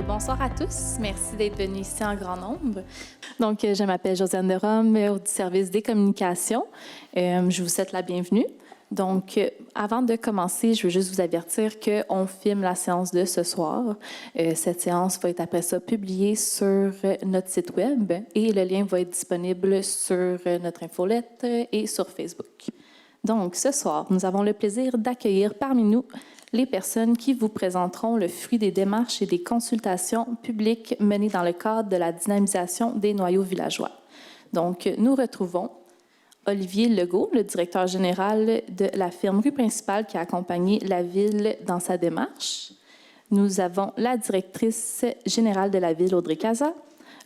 Bonsoir à tous. Merci d'être venus ici en grand nombre. Donc, je m'appelle Josiane de Rome, du service des communications. Je vous souhaite la bienvenue. Donc, avant de commencer, je veux juste vous avertir qu'on filme la séance de ce soir. Cette séance va être après ça publiée sur notre site web et le lien va être disponible sur notre infolette et sur Facebook. Donc, ce soir, nous avons le plaisir d'accueillir parmi nous les personnes qui vous présenteront le fruit des démarches et des consultations publiques menées dans le cadre de la dynamisation des noyaux villageois. Donc, nous retrouvons Olivier Legault, le directeur général de la firme Rue Principale qui a accompagné la Ville dans sa démarche. Nous avons la directrice générale de la Ville, Audrey Cazat,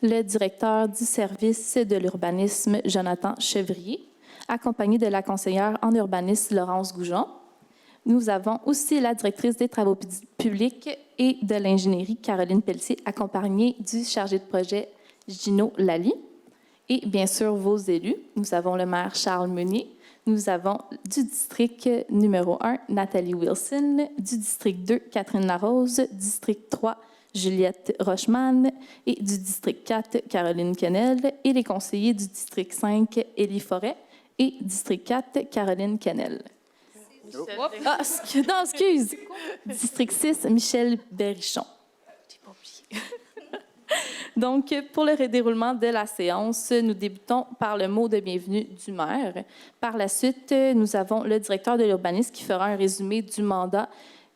le directeur du service de l'urbanisme, Jonathan Chevrier, accompagné de la conseillère en urbanisme, Laurence Goujon. Nous avons aussi la directrice des travaux publics et de l'ingénierie, Caroline Pelletier, accompagnée du chargé de projet, Gino Lally. Et bien sûr, vos élus. Nous avons le maire Charles Meunier. Nous avons du district numéro 1, Nathalie Wilson. Du district 2, Catherine Larose. District 3, Juliette Rochman. Et du district 4, Caroline Kennel. Et les conseillers du district 5, Élie Forêt. Et district 4, Caroline Kennel. Ah, non, excuse. District 6, Michel Berrichon. J'ai pas oublié. Donc, pour le déroulement de la séance, nous débutons par le mot de bienvenue du maire. Par la suite, nous avons le directeur de l'urbanisme qui fera un résumé du mandat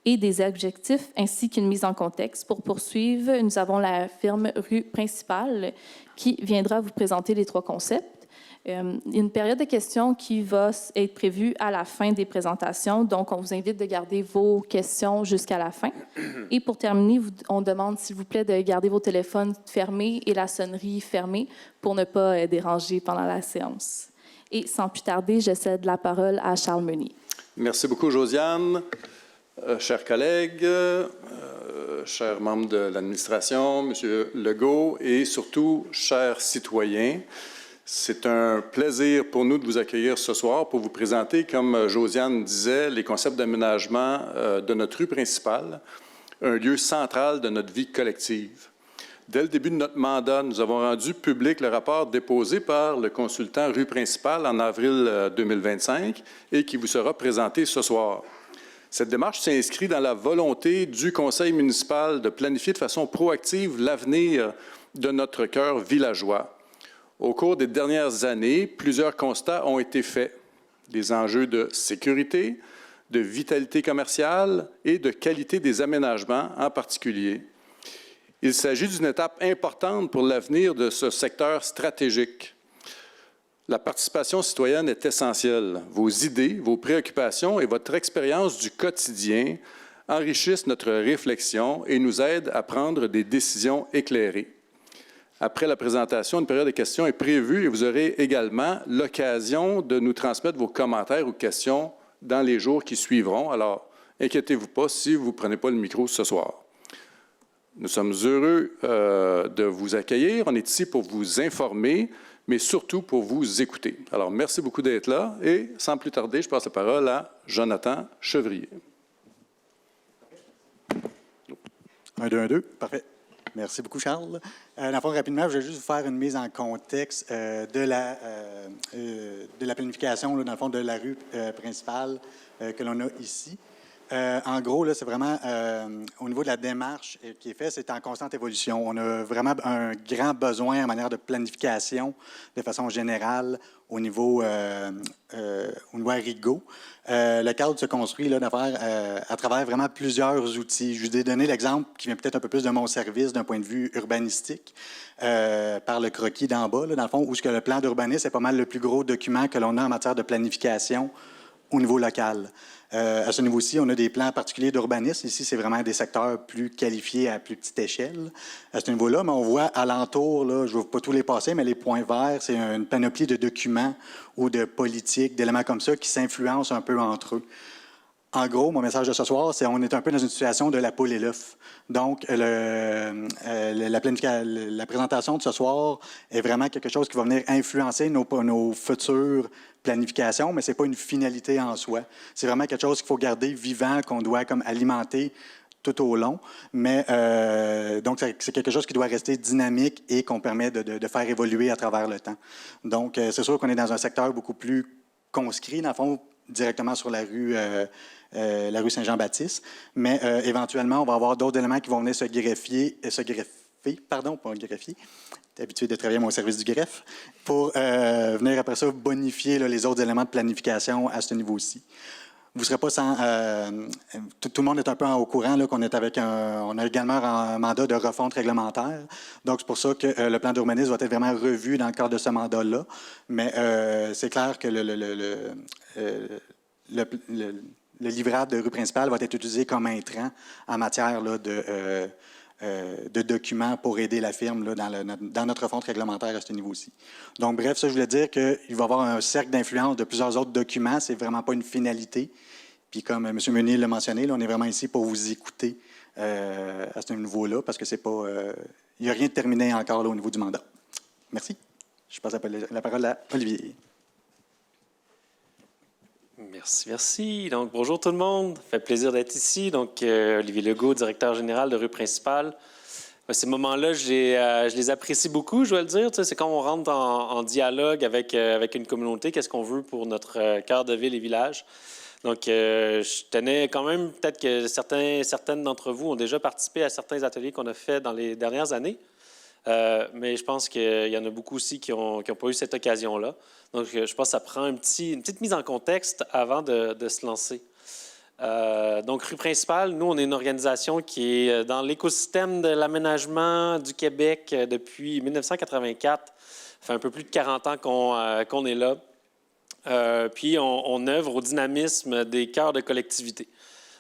et des objectifs, ainsi qu'une mise en contexte. Pour poursuivre, nous avons la firme Rue Principale qui viendra vous présenter les 3 concepts. Une période de questions qui va être prévue à la fin des présentations. Donc, on vous invite de garder vos questions jusqu'à la fin. Et pour terminer, on demande, s'il vous plaît, de garder vos téléphones fermés et la sonnerie fermée pour ne pas déranger pendant la séance. Et sans plus tarder, je cède la parole à Charles Meunier. Merci beaucoup, Josiane. Chers collègues, chers membres de l'administration, M. Legault et surtout, chers citoyens, c'est un plaisir pour nous de vous accueillir ce soir pour vous présenter, comme Josiane disait, les concepts d'aménagement de notre rue principale, un lieu central de notre vie collective. Dès le début de notre mandat, nous avons rendu public le rapport déposé par le consultant rue principale en avril 2025 et qui vous sera présenté ce soir. Cette démarche s'inscrit dans la volonté du conseil municipal de planifier de façon proactive l'avenir de notre cœur villageois. Au cours des dernières années, plusieurs constats ont été faits. Des enjeux de sécurité, de vitalité commerciale et de qualité des aménagements en particulier. Il s'agit d'une étape importante pour l'avenir de ce secteur stratégique. La participation citoyenne est essentielle. Vos idées, vos préoccupations et votre expérience du quotidien enrichissent notre réflexion et nous aident à prendre des décisions éclairées. Après la présentation, une période de questions est prévue et vous aurez également l'occasion de nous transmettre vos commentaires ou questions dans les jours qui suivront. Alors, inquiétez-vous pas si vous ne prenez pas le micro ce soir. Nous sommes heureux de vous accueillir. On est ici pour vous informer, mais surtout pour vous écouter. Alors, merci beaucoup d'être là et sans plus tarder, je passe la parole à Jonathan Chevrier. 1, 2, 1, 2. Parfait. Merci beaucoup, Charles. Dans le fond, rapidement, je vais juste vous faire une mise en contexte de la planification, là, dans le fond, de la rue principale que l'on a ici. En gros, là, c'est vraiment au niveau de la démarche qui est faite, c'est en constante évolution. On a vraiment un grand besoin en manière de planification de façon générale au niveau Arrigo. Le cadre se construit là, à travers vraiment plusieurs outils. Je vous ai donné l'exemple qui vient peut-être un peu plus de mon service d'un point de vue urbanistique par le croquis d'en bas, là, dans le fond, où le plan d'urbanisme est pas mal le plus gros document que l'on a en matière de planification au niveau local. À ce niveau-ci, on a des plans particuliers d'urbanisme. Ici, c'est vraiment des secteurs plus qualifiés à plus petite échelle. À ce niveau-là, mais on voit alentour, là, je ne vais pas tous les passer, mais les points verts, c'est une panoplie de documents ou de politiques, d'éléments comme ça qui s'influencent un peu entre eux. En gros, mon message de ce soir, c'est qu'on est un peu dans une situation de la poule et l'œuf. Donc, la présentation de ce soir est vraiment quelque chose qui va venir influencer nos futures planifications, mais ce n'est pas une finalité en soi. C'est vraiment quelque chose qu'il faut garder vivant, qu'on doit comme alimenter tout au long. Mais donc, c'est quelque chose qui doit rester dynamique et qu'on permet de faire évoluer à travers le temps. Donc, c'est sûr qu'on est dans un secteur beaucoup plus conscrit, dans le fond, directement sur la rue Saint-Jean-Baptiste. Mais éventuellement, on va avoir d'autres éléments qui vont venir se greffer, pardon, pas greffier, t'es habitué de travailler à mon service du greffe, pour venir après ça bonifier là, les autres éléments de planification à ce niveau-ci. Vous ne serez pas sans... tout le monde est un peu au courant là, qu'on est avec on a également un mandat de refonte réglementaire. Donc, c'est pour ça que le plan d'urbanisme va être vraiment revu dans le cadre de ce mandat-là. Mais c'est clair que le livrable de rue principale va être utilisé comme intrant en matière là, de documents pour aider la firme là, dans notre refonte réglementaire à ce niveau-ci. Donc, bref, ça, je voulais dire qu'il va y avoir un cercle d'influence de plusieurs autres documents. Ce n'est vraiment pas une finalité. Puis, comme M. Meunier l'a mentionné, là, on est vraiment ici pour vous écouter à ce niveau-là, parce que c'est pas... il n'y a rien de terminé encore là, au niveau du mandat. Merci. Je passe la parole à Olivier. Merci, merci. Donc, bonjour tout le monde. Ça fait plaisir d'être ici. Donc, Olivier Legault, directeur général de Rue Principale. Ces moments-là, je les apprécie beaucoup, je dois le dire. Tu sais, c'est quand on rentre en dialogue avec une communauté, qu'est-ce qu'on veut pour notre cœur de ville et village. Donc, je tenais quand même, peut-être que certaines d'entre vous ont déjà participé à certains ateliers qu'on a faits dans les dernières années. Mais je pense qu'il y en a beaucoup aussi qui n'ont pas eu cette occasion-là. Donc, je pense que ça prend une petite mise en contexte avant de se lancer. Donc, Rue Principale, nous, on est une organisation qui est dans l'écosystème de l'aménagement du Québec depuis 1984. Ça fait un peu plus de 40 ans qu'on est là. Puis, on œuvre au dynamisme des cœurs de collectivité.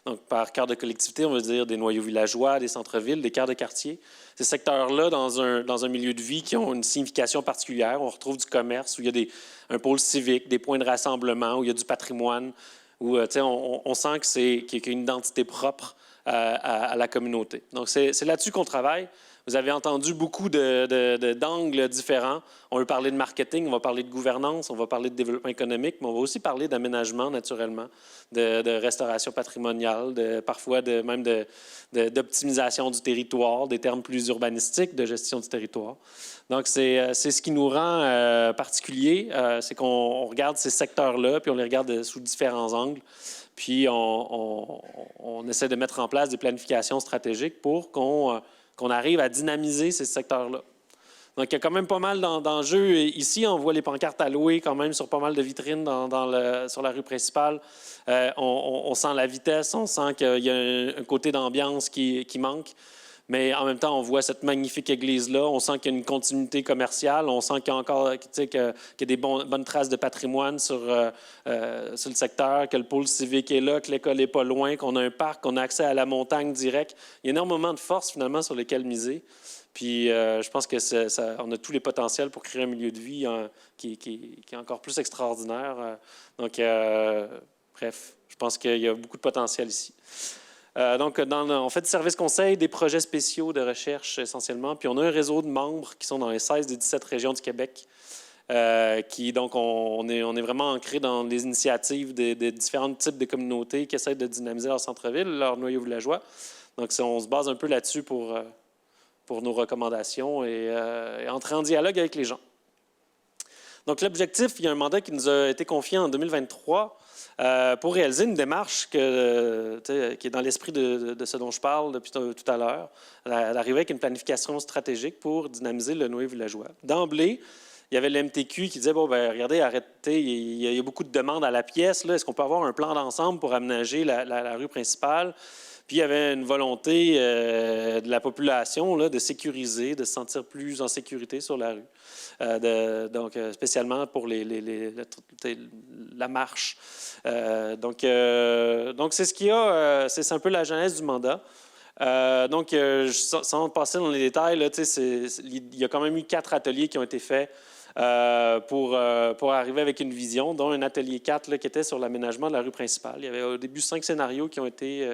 Donc, par cœur de collectivité, on veut dire des noyaux villageois, des centres-villes, des cœurs de quartier. Ces secteurs-là, dans un milieu de vie qui ont une signification particulière, on retrouve du commerce, où il y a un pôle civique, des points de rassemblement, où il y a du patrimoine, où on sent qu'il y a une identité propre à la communauté. Donc, c'est là-dessus qu'on travaille. Vous avez entendu beaucoup d'angles différents. On veut parler de marketing, on va parler de gouvernance, on va parler de développement économique, mais on va aussi parler d'aménagement, naturellement, de restauration patrimoniale, parfois même d'optimisation du territoire, des termes plus urbanistiques de gestion du territoire. Donc, c'est ce qui nous rend particulier, c'est qu'on regarde ces secteurs-là, puis on les regarde sous différents angles, puis on essaie de mettre en place des planifications stratégiques pour qu'on arrive à dynamiser ces secteurs-là. Donc, il y a quand même pas mal d'enjeux. Ici, on voit les pancartes à louer quand même sur pas mal de vitrines sur la rue principale. On sent la vitesse, on sent qu'il y a un côté d'ambiance qui manque. Mais en même temps, on voit cette magnifique église-là. On sent qu'il y a une continuité commerciale. On sent qu'il y a encore qu'il y a des bonnes traces de patrimoine sur le secteur, que le pôle civique est là, que l'école n'est pas loin, qu'on a un parc, qu'on a accès à la montagne direct. Il y a énormément de forces, finalement, sur lesquelles miser. Puis, je pense qu'on a tous les potentiels pour créer un milieu de vie qui est encore plus extraordinaire. Donc, bref, je pense qu'il y a beaucoup de potentiel ici. Donc, on fait du service conseil, des projets spéciaux de recherche essentiellement. Puis, on a un réseau de membres qui sont dans les 16 des 17 régions du Québec. Donc, on est vraiment ancré dans les initiatives des différents types de communautés qui essaient de dynamiser leur centre-ville, leur noyau villageois. Donc, on se base un peu là-dessus pour nos recommandations et entrer en dialogue avec les gens. Donc, l'objectif, il y a un mandat qui nous a été confié en 2023 pour réaliser une démarche qui est dans l'esprit de ce dont je parle depuis tout à l'heure, d'arriver avec une planification stratégique pour dynamiser le noyau villageois. D'emblée, il y avait le MTQ qui disait, bon, ben regardez, arrêtez, il y a beaucoup de demandes à la pièce, là. Est-ce qu'on peut avoir un plan d'ensemble pour aménager la rue principale? Puis il y avait une volonté de la population là, de sécuriser, de se sentir plus en sécurité sur la rue. Donc, spécialement pour la marche. Donc, c'est ce qu'il y a, c'est un peu la genèse du mandat. Donc, sans passer dans les détails, là, il y a quand même eu 4 ateliers qui ont été faits pour arriver avec une vision, dont un atelier 4 là, qui était sur l'aménagement de la rue principale. Il y avait au début 5 scénarios qui ont été,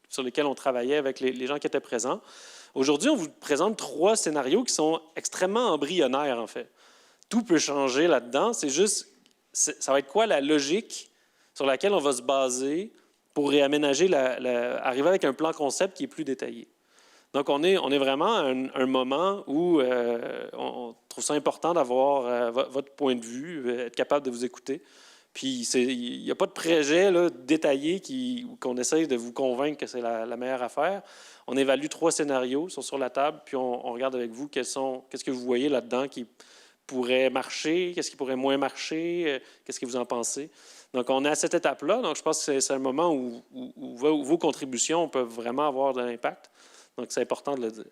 sur lesquels on travaillait avec les gens qui étaient présents. Aujourd'hui, on vous présente 3 scénarios qui sont extrêmement embryonnaires, en fait. Tout peut changer là-dedans. C'est juste, ça va être quoi la logique sur laquelle on va se baser pour réaménager, arriver avec un plan concept qui est plus détaillé. Donc, on est vraiment à un moment où on trouve ça important d'avoir votre point de vue, être capable de vous écouter. Puis, il n'y a pas de projet là, détaillé qu'on essaye de vous convaincre que c'est la meilleure affaire. On évalue 3 scénarios, ils sont sur la table, puis on regarde avec vous qu'est-ce que vous voyez là-dedans qui pourrait marcher, qu'est-ce qui pourrait moins marcher, qu'est-ce que vous en pensez. Donc, on est à cette étape-là. Donc, je pense que c'est un moment où vos contributions peuvent vraiment avoir de l'impact. Donc, c'est important de le dire.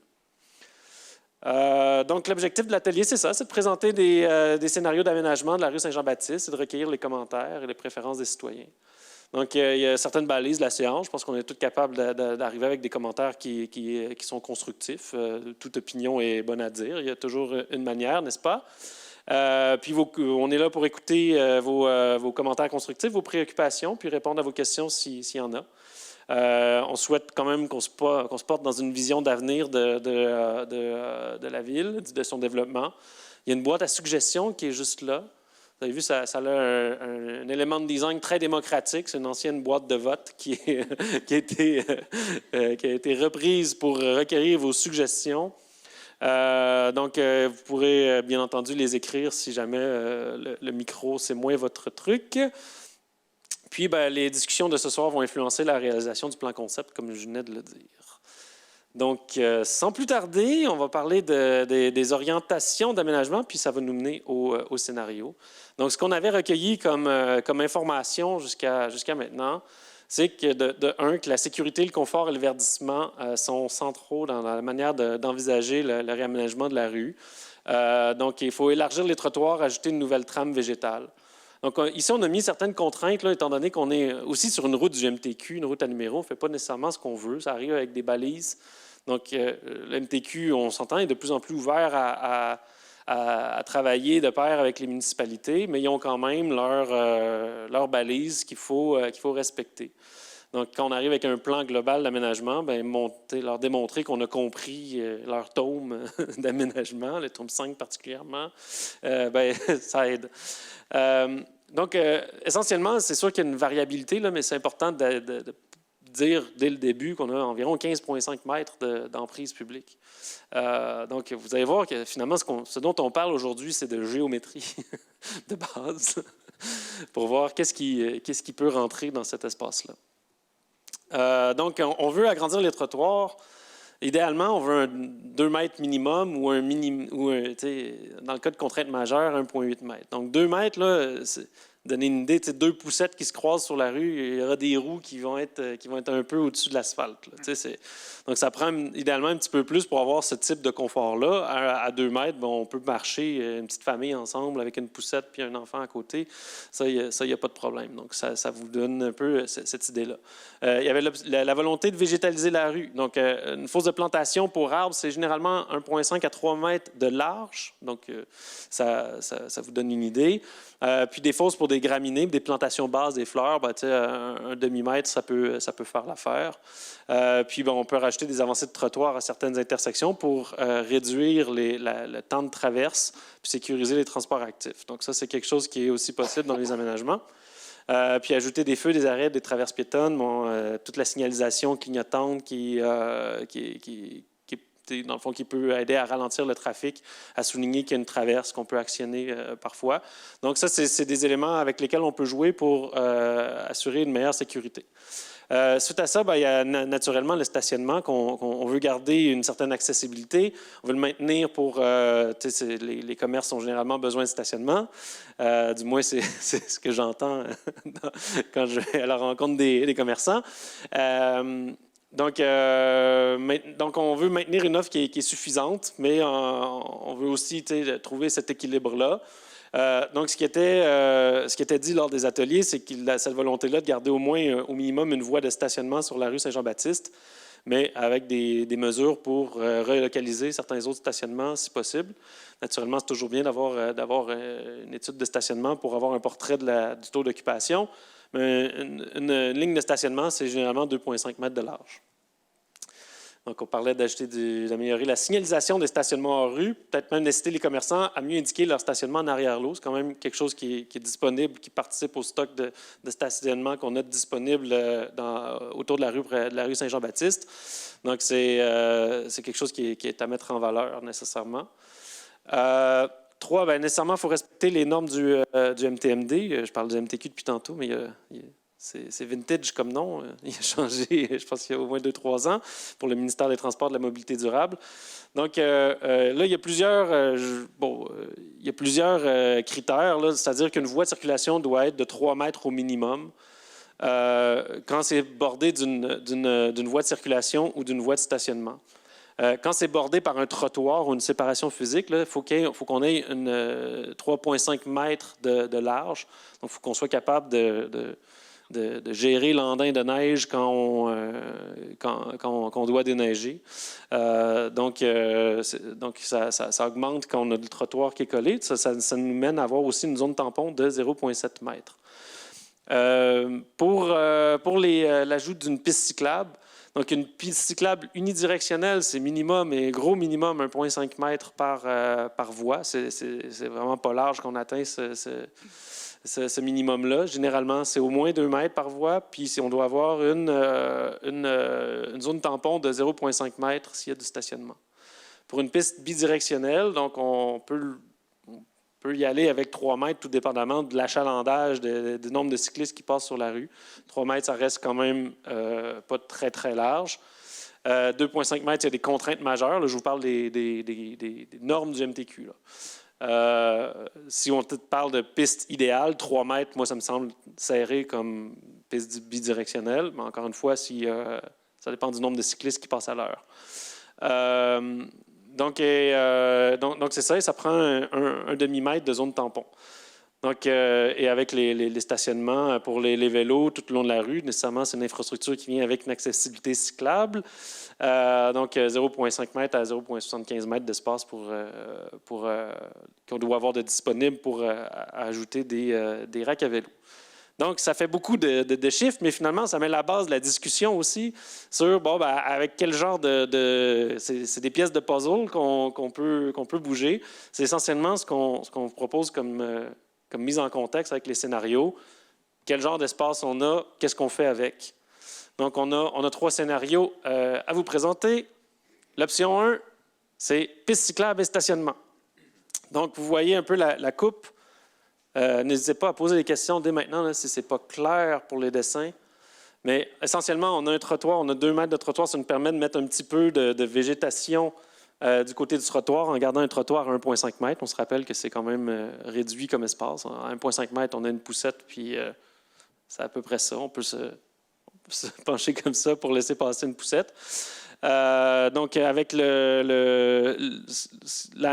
Donc, l'objectif de l'atelier, c'est ça, c'est de présenter des scénarios d'aménagement de la rue Saint-Jean-Baptiste et de recueillir les commentaires et les préférences des citoyens. Donc, il y a certaines balises de la séance. Je pense qu'on est tous capables d'arriver avec des commentaires qui sont constructifs. Toute opinion est bonne à dire. Il y a toujours une manière, n'est-ce pas? Puis, on est là pour écouter vos commentaires constructifs, vos préoccupations, puis répondre à vos questions s'il y en a. On souhaite quand même qu'on se porte dans une vision d'avenir de la ville, de son développement. Il y a une boîte à suggestions qui est juste là. Vous avez vu, ça a un élément de design très démocratique. C'est une ancienne boîte de vote qui a été reprise pour recueillir vos suggestions. Donc, vous pourrez bien entendu les écrire si jamais le micro, c'est moins votre truc. Puis, les discussions de ce soir vont influencer la réalisation du plan concept, comme je venais de le dire. Donc, sans plus tarder, on va parler des orientations d'aménagement, puis ça va nous mener au scénario. Donc, ce qu'on avait recueilli comme information jusqu'à maintenant, c'est que, que la sécurité, le confort et le verdissement sont centraux dans la manière d'envisager le réaménagement de la rue. Donc, il faut élargir les trottoirs, ajouter une nouvelle trame végétale. Donc, ici, on a mis certaines contraintes, là, étant donné qu'on est aussi sur une route du MTQ, une route à numéro. On ne fait pas nécessairement ce qu'on veut. Ça arrive avec des balises. Donc, le MTQ, on s'entend, est de plus en plus ouvert à travailler de pair avec les municipalités, mais ils ont quand même leurs balises qu'il faut respecter. Donc, quand on arrive avec un plan global d'aménagement, leur démontrer qu'on a compris leur tome d'aménagement, le tome 5 particulièrement, ça aide. Donc, essentiellement, c'est sûr qu'il y a une variabilité, là, mais c'est important de dire dès le début qu'on a environ 15,5 mètres d'emprise publique. Donc, vous allez voir que finalement, ce dont on parle aujourd'hui, c'est de géométrie de base pour voir qu'est-ce qui peut rentrer dans cet espace-là. Donc, on veut agrandir les trottoirs. Idéalement, on veut un 2 mètres minimum ou dans le cas de contrainte majeure, 1,8 mètres. Donc, 2 mètres, là, donner une idée, 2 poussettes qui se croisent sur la rue, il y aura des roues qui vont être un peu au-dessus de l'asphalte. Donc, ça prend idéalement un petit peu plus pour avoir ce type de confort-là. À 2 mètres, on peut marcher une petite famille ensemble avec une poussette puis un enfant à côté. Ça, il n'y a pas de problème. Donc, ça vous donne un peu cette idée-là. Il y avait la volonté de végétaliser la rue. Donc, une fosse de plantation pour arbres, c'est généralement 1,5 à 3 mètres de large. Donc, ça vous donne une idée. Puis des fosses pour des graminées, des plantations basses, des fleurs, un demi-mètre, ça peut faire l'affaire. Puis on peut rajouter des avancées de trottoir à certaines intersections pour réduire le temps de traverse puis sécuriser les transports actifs. Donc ça, c'est quelque chose qui est aussi possible dans les aménagements. Puis ajouter des feux, des arrêts, des traverses piétonnes, toute la signalisation clignotante qui dans le fond, qui peut aider à ralentir le trafic, à souligner qu'il y a une traverse qu'on peut actionner parfois. Donc ça, c'est des éléments avec lesquels on peut jouer pour assurer une meilleure sécurité. Suite à ça, il y a naturellement le stationnement qu'on veut garder une certaine accessibilité. On veut le maintenir pour... les commerces ont généralement besoin de stationnement. Du moins, c'est ce que j'entends quand je vais à la rencontre des commerçants. Donc, on veut maintenir une offre qui est suffisante, mais on veut aussi trouver cet équilibre-là. Donc, ce qui était dit lors des ateliers, c'est qu'il a cette volonté-là de garder au minimum une voie de stationnement sur la rue Saint-Jean-Baptiste, mais avec des mesures pour relocaliser certains autres stationnements si possible. Naturellement, c'est toujours bien d'avoir une étude de stationnement pour avoir un portrait du taux d'occupation. Mais une ligne de stationnement, c'est généralement 2,5 mètres de large. Donc, on parlait d'améliorer la signalisation des stationnements hors rue, peut-être même d'inciter les commerçants à mieux indiquer leur stationnement en arrière-lot. C'est quand même quelque chose qui est disponible, qui participe au stock de stationnement qu'on a disponible autour de la rue Saint-Jean-Baptiste. Donc, c'est quelque chose qui est à mettre en valeur nécessairement. 3, bien, nécessairement, il faut respecter les normes du MTMD. Je parle du MTQ depuis tantôt, mais c'est vintage comme nom. Il a changé, je pense qu'il y a au moins 2-3 ans, pour le ministère des Transports et de la Mobilité durable. Donc, là, il y a plusieurs, critères, c'est-à-dire qu'une voie de circulation doit être de 3 mètres au minimum. Quand c'est bordé d'une voie de circulation ou d'une voie de stationnement. Quand c'est bordé par un trottoir ou une séparation physique, il faut qu'on ait 3,5 mètres de large. Donc, il faut qu'on soit capable de gérer l'andin de neige quand on doit déneiger. Donc, ça augmente quand on a le trottoir qui est collé. Ça nous mène à avoir aussi une zone tampon de 0,7 mètres. Pour l'ajout d'une piste cyclable, donc une piste cyclable unidirectionnelle, c'est minimum et gros minimum 1,5 mètres par voie. C'est vraiment pas large qu'on atteint ce minimum-là. Généralement, c'est au moins 2 mètres par voie, puis on doit avoir une zone tampon de 0,5 mètres s'il y a du stationnement. Pour une piste bidirectionnelle, donc on peut y aller avec 3 mètres, tout dépendamment de l'achalandage, du nombre de cyclistes qui passent sur la rue. 3 mètres, ça reste quand même pas très, très large. 2,5 mètres, il y a des contraintes majeures. Là, je vous parle des normes du MTQ. Si on parle de piste idéale, 3 mètres, moi, ça me semble serré comme piste bidirectionnelle. Mais encore une fois, ça dépend du nombre de cyclistes qui passent à l'heure. Donc, c'est ça, et ça prend un demi-mètre de zone tampon. Donc, et avec les stationnements pour les vélos tout le long de la rue, nécessairement, c'est une infrastructure qui vient avec une accessibilité cyclable. Donc, 0,5 mètres à 0,75 mètres d'espace qu'on doit avoir de disponible pour ajouter des racks à vélo. Donc, ça fait beaucoup de chiffres, mais finalement, ça met la base de la discussion aussi sur, avec quel genre c'est des pièces de puzzle qu'on peut bouger. C'est essentiellement ce qu'on propose comme mise en contexte avec les scénarios. Quel genre d'espace on a, qu'est-ce qu'on fait avec. Donc, on a 3 scénarios à vous présenter. L'option 1, c'est piste cyclable et stationnement. Donc, vous voyez un peu la coupe. N'hésitez pas à poser des questions dès maintenant là, si ce n'est pas clair pour les dessins. Mais essentiellement, on a un trottoir, on a 2 mètres de trottoir. Ça nous permet de mettre un petit peu de végétation du côté du trottoir en gardant un trottoir à 1,5 mètre. On se rappelle que c'est quand même réduit comme espace. À 1,5 mètre, on a une poussette, puis c'est à peu près ça. On peut se pencher comme ça pour laisser passer une poussette. Donc, avec la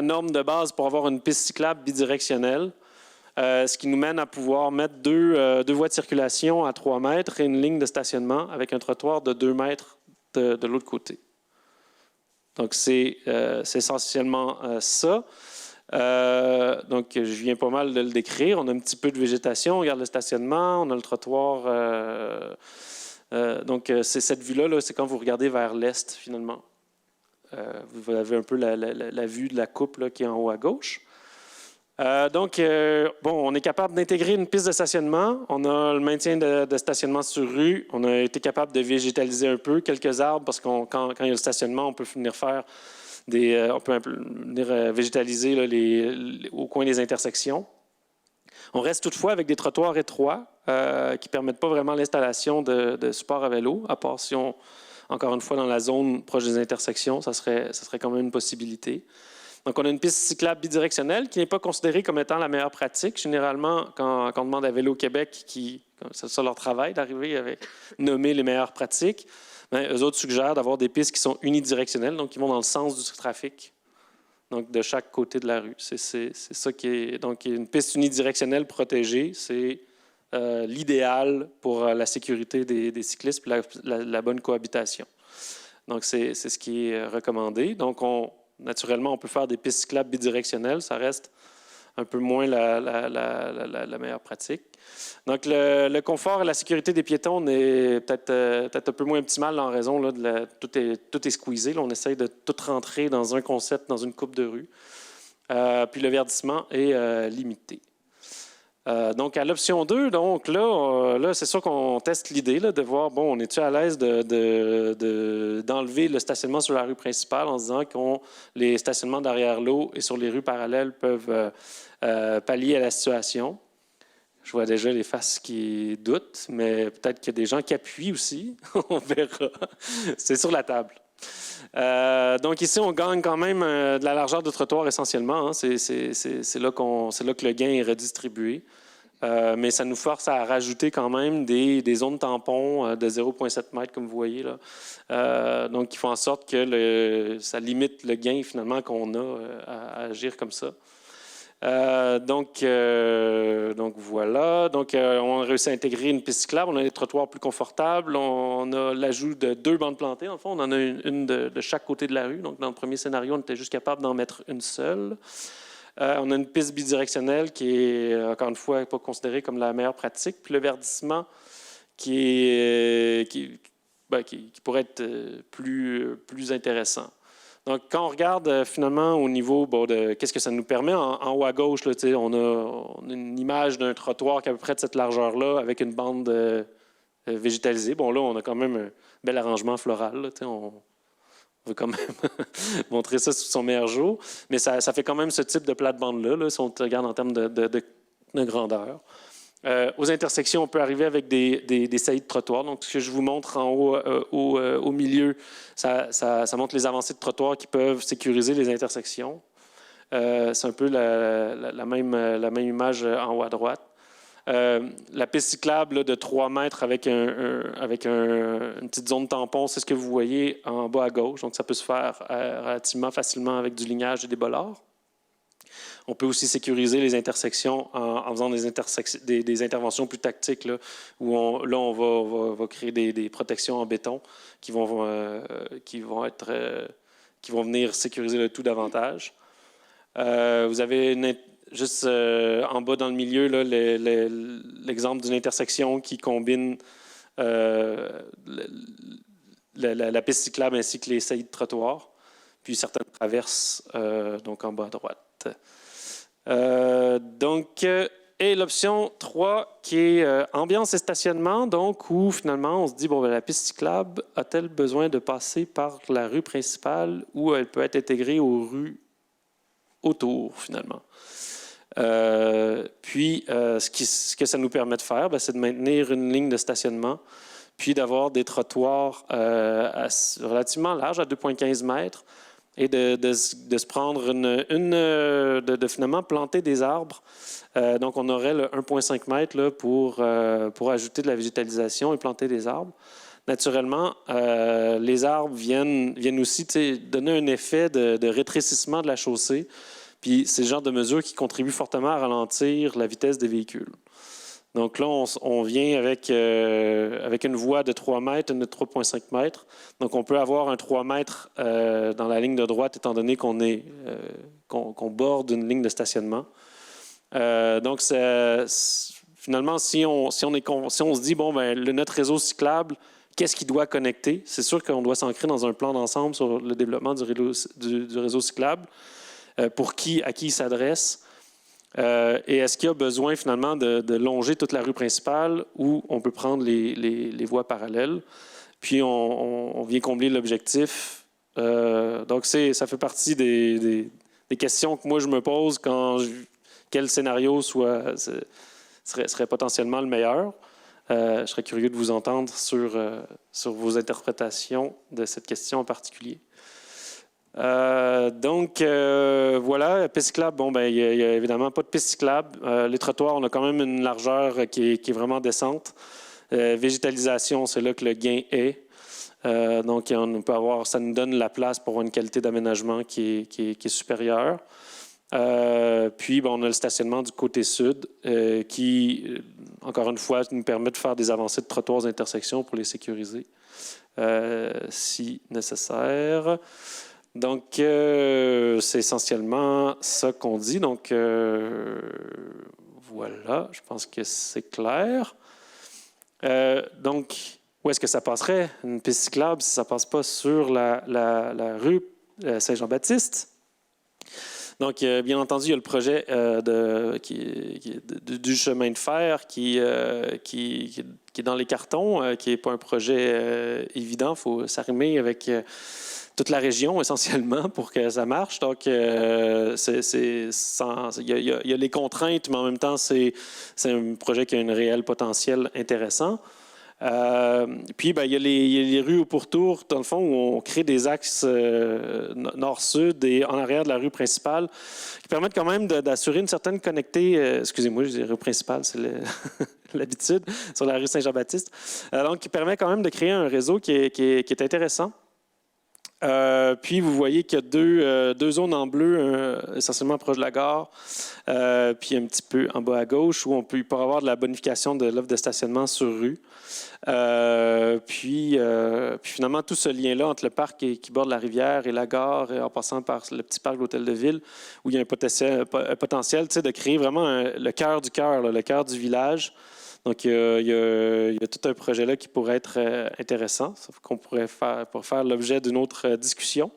norme de base pour avoir une piste cyclable bidirectionnelle, ce qui nous mène à pouvoir mettre deux voies de circulation à 3 mètres et une ligne de stationnement avec un trottoir de 2 mètres de l'autre côté. Donc, c'est essentiellement ça. Donc, je viens pas mal de le décrire. On a un petit peu de végétation, on regarde le stationnement, on a le trottoir. Donc, c'est cette vue-là, c'est quand vous regardez vers l'est, finalement. Vous avez un peu la vue de la coupe là, qui est en haut à gauche. Donc, on est capable d'intégrer une piste de stationnement. On a le maintien de stationnement sur rue. On a été capable de végétaliser un peu, quelques arbres, parce que quand il y a le stationnement, on peut venir faire on peut venir végétaliser là, au coin des intersections. On reste toutefois avec des trottoirs étroits qui ne permettent pas vraiment l'installation de supports à vélo, à part si encore une fois, dans la zone proche des intersections, ça serait quand même une possibilité. Donc, on a une piste cyclable bidirectionnelle qui n'est pas considérée comme étant la meilleure pratique. Généralement, quand on demande à Vélo Québec, c'est ça leur travail, d'arriver avec nommer les meilleures pratiques, eux autres suggèrent d'avoir des pistes qui sont unidirectionnelles, donc qui vont dans le sens du trafic, donc de chaque côté de la rue. C'est ça qui est... Donc, une piste unidirectionnelle protégée, c'est l'idéal pour la sécurité des cyclistes et la bonne cohabitation. Donc, c'est ce qui est recommandé. Donc, naturellement, on peut faire des pistes cyclables bidirectionnelles. Ça reste un peu moins la meilleure pratique. Donc, le confort et la sécurité des piétons est peut-être un peu moins optimal en raison là, tout est squeezé. Là, on essaye de tout rentrer dans un concept, dans une coupe de rue. Puis le verdissement est limité. Donc, à l'option 2, donc là c'est sûr qu'on teste l'idée de voir, bon, on est-tu à l'aise d'enlever le stationnement sur la rue principale en se disant que les stationnements derrière l'eau et sur les rues parallèles peuvent pallier à la situation. Je vois déjà les faces qui doutent, mais peut-être qu'il y a des gens qui appuient aussi. On verra. C'est sur la table. Donc ici, on gagne quand même de la largeur de trottoir essentiellement. Hein. C'est là que le gain est redistribué. Mais ça nous force à rajouter quand même des zones tampons de 0,7 m, comme vous voyez là. Donc, il faut en sorte que ça limite le gain finalement qu'on a à agir comme ça. Donc voilà. Donc, on a réussi à intégrer une piste cyclable. On a des trottoirs plus confortables. On a l'ajout de 2 bandes plantées. En fond, on en a une de chaque côté de la rue. Donc, dans le premier scénario, on était juste capable d'en mettre une seule. On a une piste bidirectionnelle qui est, encore une fois, pas considérée comme la meilleure pratique. Puis le verdissement qui pourrait être plus intéressant. Donc, quand on regarde finalement au niveau de qu'est-ce que ça nous permet, en haut à gauche, là, on a une image d'un trottoir qui est à peu près de cette largeur-là avec une bande végétalisée. Bon, là, on a quand même un bel arrangement floral. Là, on veut quand même montrer ça sous son meilleur jour. Mais ça fait quand même ce type de plate-bande-là, là, si on regarde en termes de grandeur. Aux intersections, on peut arriver avec des saillies de trottoir. Donc, ce que je vous montre en haut, au milieu, ça montre les avancées de trottoir qui peuvent sécuriser les intersections. C'est un peu la même image en haut à droite. La piste cyclable là, de 3 mètres avec une petite zone tampon, c'est ce que vous voyez en bas à gauche. Donc, ça peut se faire relativement facilement avec du lignage et des bollards. On peut aussi sécuriser les intersections en faisant des interventions plus tactiques, là, où on va créer des protections en béton qui vont venir sécuriser le tout davantage. Vous avez juste en bas dans le milieu là, l'exemple d'une intersection qui combine la piste cyclable ainsi que les saillies de trottoir, puis certaines traverses donc en bas à droite. Et l'option 3 qui est ambiance et stationnement, donc où finalement on se dit, bon, la piste cyclable a-t-elle besoin de passer par la rue principale ou elle peut être intégrée aux rues autour finalement? Ce que ça nous permet de faire, c'est de maintenir une ligne de stationnement, puis d'avoir des trottoirs relativement larges, à 2,15 mètres, et de se prendre de finalement planter des arbres. Donc, on aurait le 1,5 mètre là, pour ajouter de la végétalisation et planter des arbres. Naturellement, les arbres viennent aussi donner un effet de rétrécissement de la chaussée. Puis, c'est le genre de mesure qui contribue fortement à ralentir la vitesse des véhicules. Donc là, on vient avec une voie de 3 mètres, une de 3,5 mètres. Donc, on peut avoir un 3 mètres dans la ligne de droite, étant donné qu'on borde une ligne de stationnement. Donc, finalement, si on se dit, bon, notre réseau cyclable, qu'est-ce qui doit connecter? C'est sûr qu'on doit s'ancrer dans un plan d'ensemble sur le développement du réseau cyclable. À qui il s'adresse? Et est-ce qu'il y a besoin finalement de longer toute la rue principale ou on peut prendre les voies parallèles? Puis on vient combler l'objectif. Donc ça fait partie des questions que moi je me pose quel scénario serait potentiellement le meilleur. Je serais curieux de vous entendre sur vos interprétations de cette question en particulier. Voilà, piste cyclable, il n'y a évidemment pas de piste cyclable. Les trottoirs, on a quand même une largeur qui est vraiment décente. Végétalisation, c'est là que le gain est. Donc, ça nous donne la place pour avoir une qualité d'aménagement qui est supérieure. Puis, on a le stationnement du côté sud qui, encore une fois, nous permet de faire des avancées de trottoirs d'intersection pour les sécuriser si nécessaire. Donc, c'est essentiellement ça qu'on dit. Donc, voilà, je pense que c'est clair. Donc, où est-ce que ça passerait? Une piste cyclable, si ça ne passe pas sur la rue Saint-Jean-Baptiste. Donc, bien entendu, il y a le projet du chemin de fer qui est dans les cartons, qui n'est pas un projet évident. Il faut s'arrimer avec toute la région, essentiellement, pour que ça marche. Donc, il y a les contraintes, mais en même temps, c'est un projet qui a un réel potentiel intéressant. Puis, il y a les rues au pourtour, dans le fond, où on crée des axes nord-sud et en arrière de la rue principale qui permettent quand même d'assurer une certaine connectivité. Excusez-moi, je dis rue principale, c'est l'habitude, sur la rue Saint-Jean-Baptiste. Donc, qui permet quand même de créer un réseau qui est intéressant. Puis, vous voyez qu'il y a deux zones en bleu, essentiellement proche de la gare, puis un petit peu en bas à gauche, où on peut avoir de la bonification de l'offre de stationnement sur rue. Puis finalement, tout ce lien-là entre le parc qui borde la rivière et la gare, en passant par le petit parc de l'Hôtel de Ville, où il y a un potentiel de créer vraiment le cœur du cœur, le cœur du village. Donc, il y a tout un projet là qui pourrait être intéressant, qu'on pourrait faire l'objet d'une autre discussion.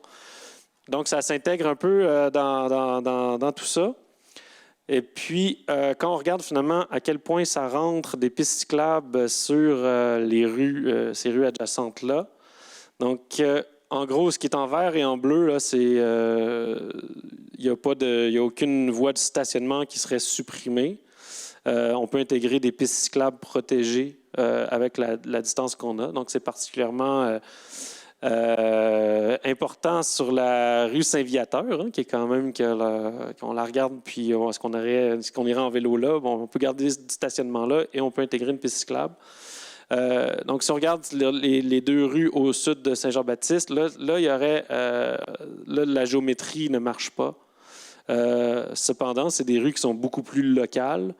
Donc, ça s'intègre un peu dans tout ça. Et puis, quand on regarde finalement à quel point ça rentre des pistes cyclables sur les rues, ces rues adjacentes-là. Donc, en gros, ce qui est en vert et en bleu, là, c'est il n'y a aucune voie de stationnement qui serait supprimée. On peut intégrer des pistes cyclables protégées avec la distance qu'on a. Donc, c'est particulièrement important sur la rue Saint-Viateur, qui est quand même qu'on la regarde, puis est-ce qu'on irait en vélo là? Bon, on peut garder ce stationnement-là et on peut intégrer une piste cyclable. Donc, si on regarde les deux rues au sud de Saint-Jean-Baptiste, là, il y aurait... là, la géométrie ne marche pas. Cependant, c'est des rues qui sont beaucoup plus locales.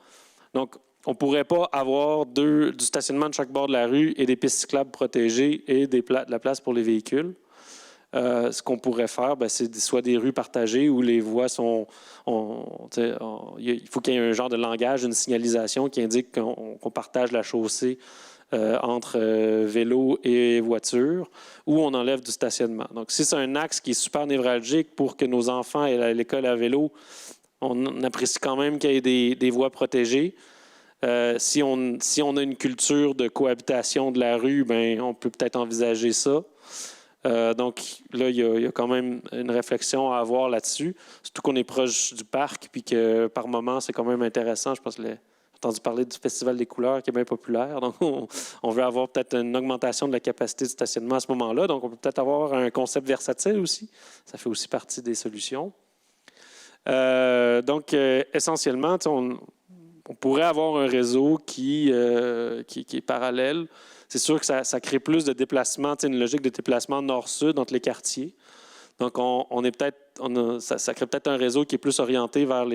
Donc, on ne pourrait pas avoir du stationnement de chaque bord de la rue et des pistes cyclables protégées et de la place pour les véhicules. Ce qu'on pourrait faire, c'est soit des rues partagées où les voies sont... il faut qu'il y ait un genre de langage, une signalisation qui indique qu'on partage la chaussée entre vélo et voiture, ou on enlève du stationnement. Donc, si c'est un axe qui est super névralgique pour que nos enfants aient à l'école à vélo, on apprécie quand même qu'il y ait des voies protégées. Si on a une culture de cohabitation de la rue, on peut peut-être envisager ça. Donc là, il y a quand même une réflexion à avoir là-dessus. Surtout qu'on est proche du parc, puis que par moment, c'est quand même intéressant. Je pense que j'ai entendu parler du Festival des couleurs qui est bien populaire. Donc, on veut avoir peut-être une augmentation de la capacité de stationnement à ce moment-là. Donc, on peut peut-être avoir un concept versatile aussi. Ça fait aussi partie des solutions. Donc, essentiellement, on pourrait avoir un réseau qui est parallèle. C'est sûr que ça crée plus de déplacements, une logique de déplacement nord-sud entre les quartiers. Donc, ça crée peut-être un réseau qui est plus orienté vers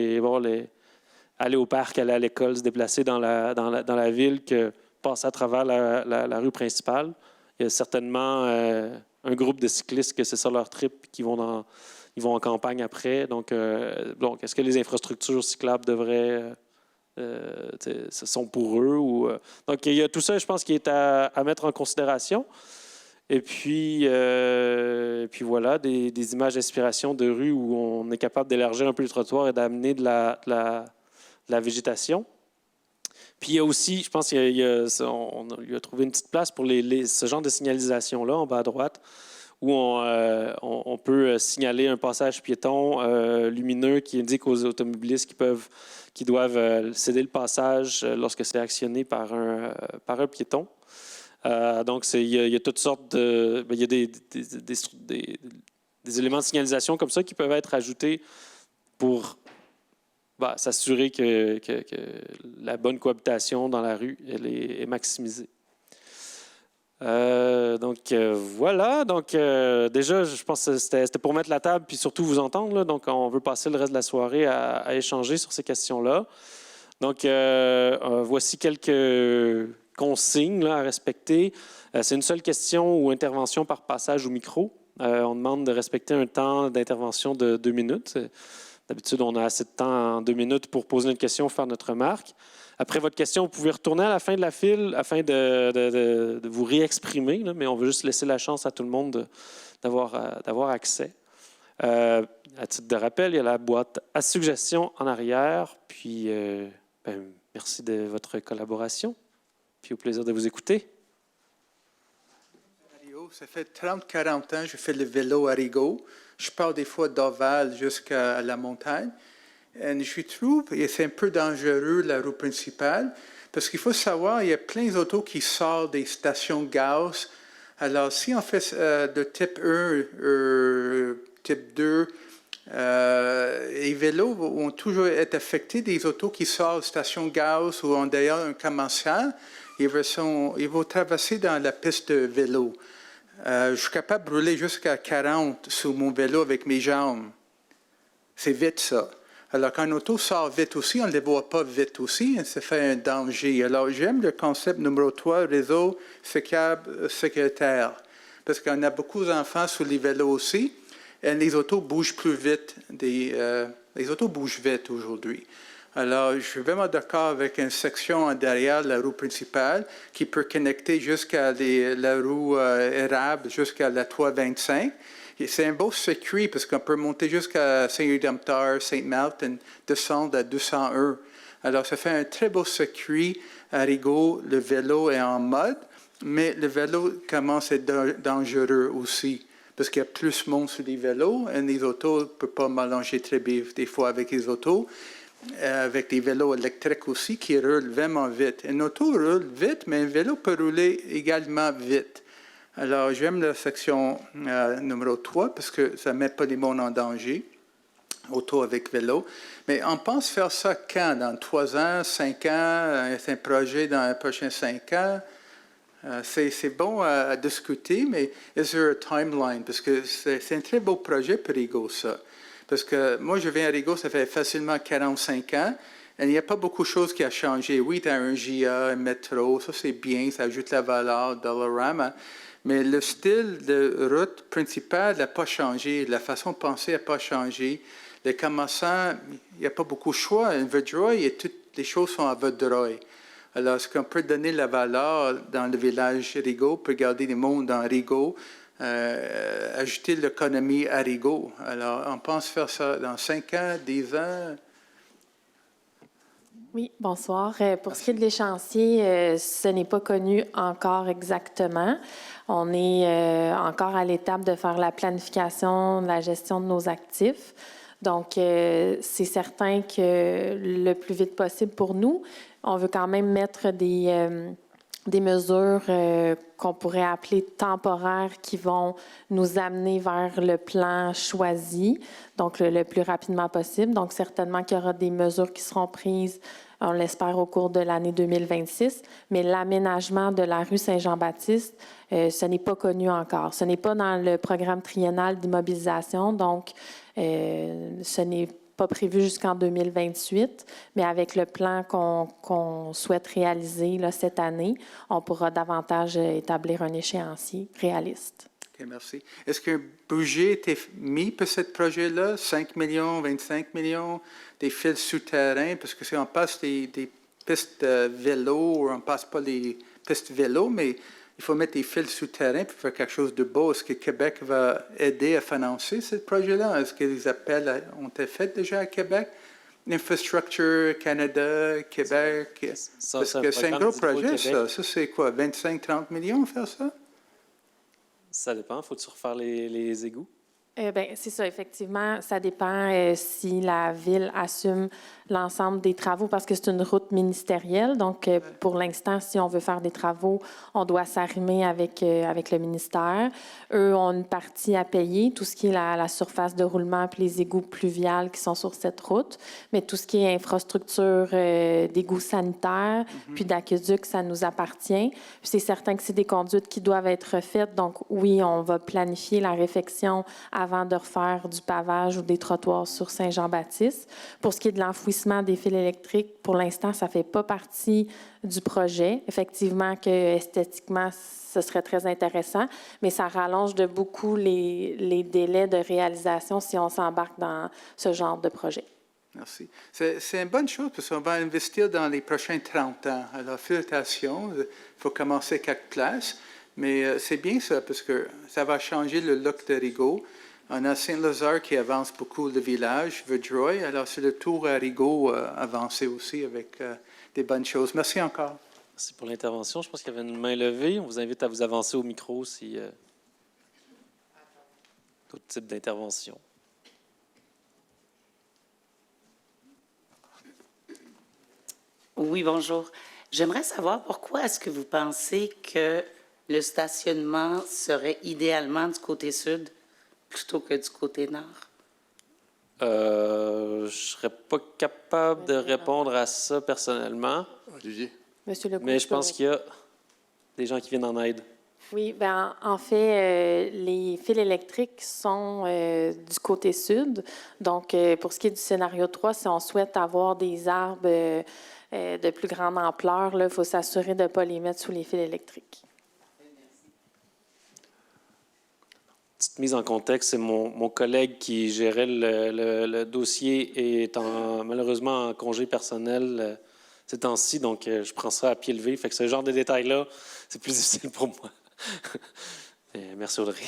aller au parc, aller à l'école, se déplacer dans la ville que passer à travers la rue principale. Il y a certainement un groupe de cyclistes que c'est ça leur trip, qui vont en campagne après. Donc, est-ce que les infrastructures cyclables devraient... ce sont pour eux? Donc, il y a tout ça, je pense, qui est à mettre en considération. Et puis voilà, des images d'inspiration de rue où on est capable d'élargir un peu le trottoir et d'amener de la végétation. Puis il y a aussi, je pense on a trouvé une petite place pour ce genre de signalisation-là, en bas à droite, où on peut signaler un passage piéton lumineux qui indique aux automobilistes qui doivent céder le passage lorsque c'est actionné par un piéton. Donc, il y a toutes sortes de... il y a des éléments de signalisation comme ça qui peuvent être ajoutés pour s'assurer que la bonne cohabitation dans la rue est maximisée. Voilà. Donc, déjà, je pense que c'était pour mettre la table puis surtout vous entendre. Là. Donc, on veut passer le reste de la soirée à échanger sur ces questions-là. Donc, voici quelques consignes là, à respecter. C'est une seule question ou intervention par passage au micro. On demande de respecter un temps d'intervention de 2 minutes. D'habitude, on a assez de temps en 2 minutes pour poser une question, faire notre remarque. Après votre question, vous pouvez retourner à la fin de la file afin de vous réexprimer, là, mais on veut juste laisser la chance à tout le monde d'avoir accès. À titre de rappel, il y a la boîte à suggestions en arrière. Puis, merci de votre collaboration. Puis, au plaisir de vous écouter. Ça fait 30-40 ans que je fais le vélo à Rigaud. Je pars des fois d'Orval jusqu'à la montagne. Et je trouve que c'est un peu dangereux, la route principale, parce qu'il faut savoir, il y a plein d'autos qui sortent des stations gaz. Alors, si on fait de type 1, type 2, les vélos vont toujours être affectés des autos qui sortent de stations gaz ou en d'ailleurs un commençant. Ils vont traverser dans la piste de vélo. Je suis capable de rouler jusqu'à 40 sur mon vélo avec mes jambes. C'est vite, ça. Alors, quand un auto sort vite aussi, on ne les voit pas vite aussi, ça fait un danger. Alors, j'aime le concept numéro 3, réseau sécuritaire, parce qu'on a beaucoup d'enfants sur les vélos aussi, et les autos bougent plus vite. Les autos bougent vite aujourd'hui. Alors, je suis vraiment d'accord avec une section en derrière la roue principale qui peut connecter jusqu'à la roue érable, jusqu'à la 325. C'est un beau circuit parce qu'on peut monter jusqu'à Saint-Rédempteur, Saint-Martin, descendre à 201. Alors, ça fait un très beau circuit à Rigaud. Le vélo est en mode, mais le vélo commence à être dangereux aussi parce qu'il y a plus de monde sur les vélos et les autos ne peuvent pas m'allonger très bien des fois avec les autos. Avec des vélos électriques aussi qui roulent vraiment vite. Une auto roule vite, mais un vélo peut rouler également vite. Alors, j'aime la section numéro 3 parce que ça ne met pas les mondes en danger, auto avec vélo. Mais on pense faire ça quand? Dans 3 ans, 5 ans? C'est un projet dans les prochains 5 ans? C'est bon à discuter, mais is there a timeline? Parce que c'est un très beau projet pour Rigaud, ça. Parce que moi, je viens à Rigaud, ça fait facilement 45 ans, et il n'y a pas beaucoup de choses qui ont changé. Oui, tu as un GA, un métro, ça c'est bien, ça ajoute la valeur, Dollarama, mais le style de route principale n'a pas changé, la façon de penser n'a pas changé. Les commerçants, il n'y a pas beaucoup de choix. À Vaudreuil, et toutes les choses sont à Vaudreuil. Alors, est-ce qu'on peut donner la valeur dans le village Rigaud, pour garder les mondes dans Rigaud, ajouter l'économie à Rigaud. Alors, on pense faire ça dans 5 ans, 10 ans. Oui, bonsoir. Pour ce qui est de l'échéancier, ce n'est pas connu encore exactement. On est encore à l'étape de faire la planification, la gestion de nos actifs. Donc, c'est certain que le plus vite possible pour nous, on veut quand même mettre des mesures qu'on pourrait appeler temporaires qui vont nous amener vers le plan choisi, donc le plus rapidement possible. Donc, certainement qu'il y aura des mesures qui seront prises, on l'espère, au cours de l'année 2026, mais l'aménagement de la rue Saint-Jean-Baptiste, ce n'est pas connu encore. Ce n'est pas dans le programme triennal d'immobilisation, donc ce n'est pas prévu jusqu'en 2028, mais avec le plan qu'on souhaite réaliser là, cette année, on pourra davantage établir un échéancier réaliste. OK, merci. Est-ce qu'un budget était mis pour ce projet-là? 5 millions, 25 millions, des fils souterrains? Parce que si on passe des pistes vélo, on ne passe pas les pistes vélo, mais il faut mettre des fils souterrains pour faire quelque chose de beau. Est-ce que Québec va aider à financer ce projet-là? Est-ce que les appels ont été faits déjà à Québec? Infrastructure Canada, Québec? Parce que c'est un gros projet, ça. Ça, c'est quoi, 25-30 millions faire ça? Ça dépend. Faut-tu refaire les égouts? Bien, c'est ça, effectivement. Ça dépend si la Ville assume l'ensemble des travaux parce que c'est une route ministérielle. Donc, pour l'instant, si on veut faire des travaux, on doit s'arrimer avec le ministère. Eux ont une partie à payer, tout ce qui est la surface de roulement puis les égouts pluviales qui sont sur cette route. Mais tout ce qui est infrastructure d'égouts sanitaires puis d'aqueducs, ça nous appartient. Puis c'est certain que c'est des conduites qui doivent être refaites. Donc, oui, on va planifier la réfection avant avant de refaire du pavage ou des trottoirs sur Saint-Jean-Baptiste. Pour ce qui est de l'enfouissement des fils électriques, pour l'instant, ça ne fait pas partie du projet. Effectivement, que esthétiquement, ce serait très intéressant, mais ça rallonge de beaucoup les délais de réalisation si on s'embarque dans ce genre de projet. Merci. C'est une bonne chose parce qu'on va investir dans les prochains 30 ans. Alors, félicitations. Il faut commencer quelque place. Mais c'est bien ça parce que ça va changer le look de Rigaud. On a Saint-Lazare qui avance beaucoup le village, Vaudreuil. Alors, c'est le tour à Rigaud avancer aussi avec des bonnes choses. Merci encore. Merci pour l'intervention. Je pense qu'il y avait une main levée. On vous invite à vous avancer au micro si d'autres types d'interventions. Oui, bonjour. J'aimerais savoir pourquoi est-ce que vous pensez que le stationnement serait idéalement du côté sud plutôt que du côté nord? Je ne serais pas capable de répondre à ça personnellement. Olivier. Monsieur Legault, Mais je pense qu'il y a des gens qui viennent en aide. Oui, bien, en fait, les fils électriques sont du côté sud. Donc, pour ce qui est du scénario 3, si on souhaite avoir des arbres de plus grande ampleur, il faut s'assurer de ne pas les mettre sous les fils électriques. Petite mise en contexte, c'est mon collègue qui gérait le dossier est malheureusement en congé personnel ces temps-ci, donc je prends ça à pied levé. Fait que ce genre de détails-là, c'est plus difficile pour moi. Merci Audrey.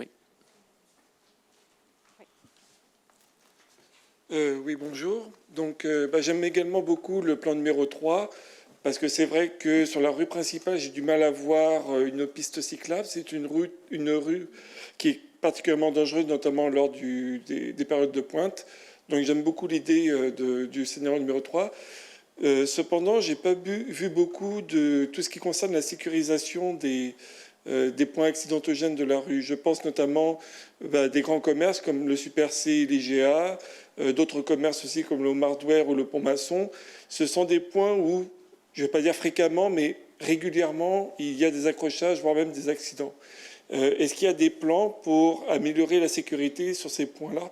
Oui. Oui, bonjour. Donc, j'aime également beaucoup le plan numéro 3, parce que c'est vrai que sur la rue principale, j'ai du mal à voir une piste cyclable. C'est une rue qui est particulièrement dangereuse, notamment lors des périodes de pointe. Donc, j'aime beaucoup l'idée du scénario numéro 3. Cependant, je n'ai pas vu beaucoup de tout ce qui concerne la sécurisation des points accidentogènes de la rue. Je pense notamment des grands commerces comme le Super C et l'IGA, d'autres commerces aussi comme le Hardware ou le Pont-Maçon. Ce sont des points où, je ne vais pas dire fréquemment, mais régulièrement, il y a des accrochages, voire même des accidents. Est-ce qu'il y a des plans pour améliorer la sécurité sur ces points-là?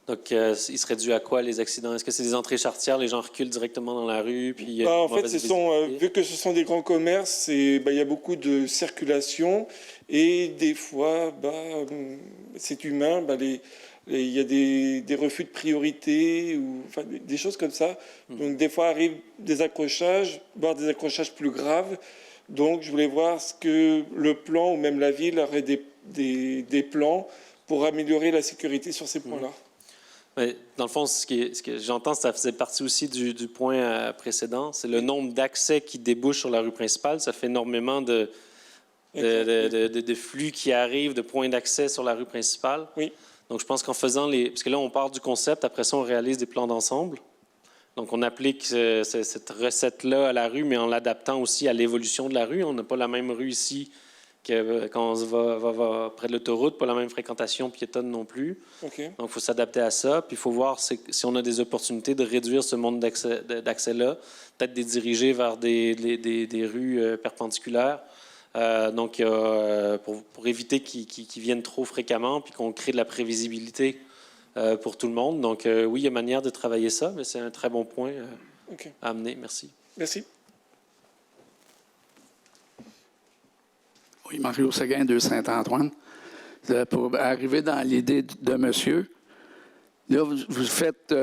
Donc, il serait dû à quoi les accidents? Est-ce que c'est des entrées charretières, les gens reculent directement dans la rue? Puis, en fait, vu que ce sont des grands commerces, il y a beaucoup de circulation et des fois, c'est humain, il y a des refus de priorité ou des choses comme ça. Donc, des fois arrivent des accrochages, voire des accrochages plus graves. Donc, je voulais voir ce que le plan ou même la ville aurait des plans pour améliorer la sécurité sur ces points-là. Mais dans le fond, ce que j'entends, ça faisait partie aussi du point précédent. C'est le nombre d'accès qui débouchent sur la rue principale. Ça fait énormément de flux qui arrivent, de points d'accès sur la rue principale. Oui. Donc, je pense qu'en faisant parce que là, on part du concept, après ça, on réalise des plans d'ensemble. Donc, on applique cette recette-là à la rue, mais en l'adaptant aussi à l'évolution de la rue. On n'a pas la même rue ici que quand on va près de l'autoroute, pas la même fréquentation piétonne non plus. Okay. Donc, il faut s'adapter à ça. Puis, il faut voir si on a des opportunités de réduire ce monde d'accès-là, peut-être des diriger vers des rues perpendiculaires. Donc, pour éviter qu'ils viennent trop fréquemment puis qu'on crée de la prévisibilité pour tout le monde. Donc, oui, il y a manière de travailler ça, mais c'est un très bon point à amener. Merci. Merci. Oui, Mario Séguin de Saint-Antoine. Pour arriver dans l'idée de monsieur, là, vous faites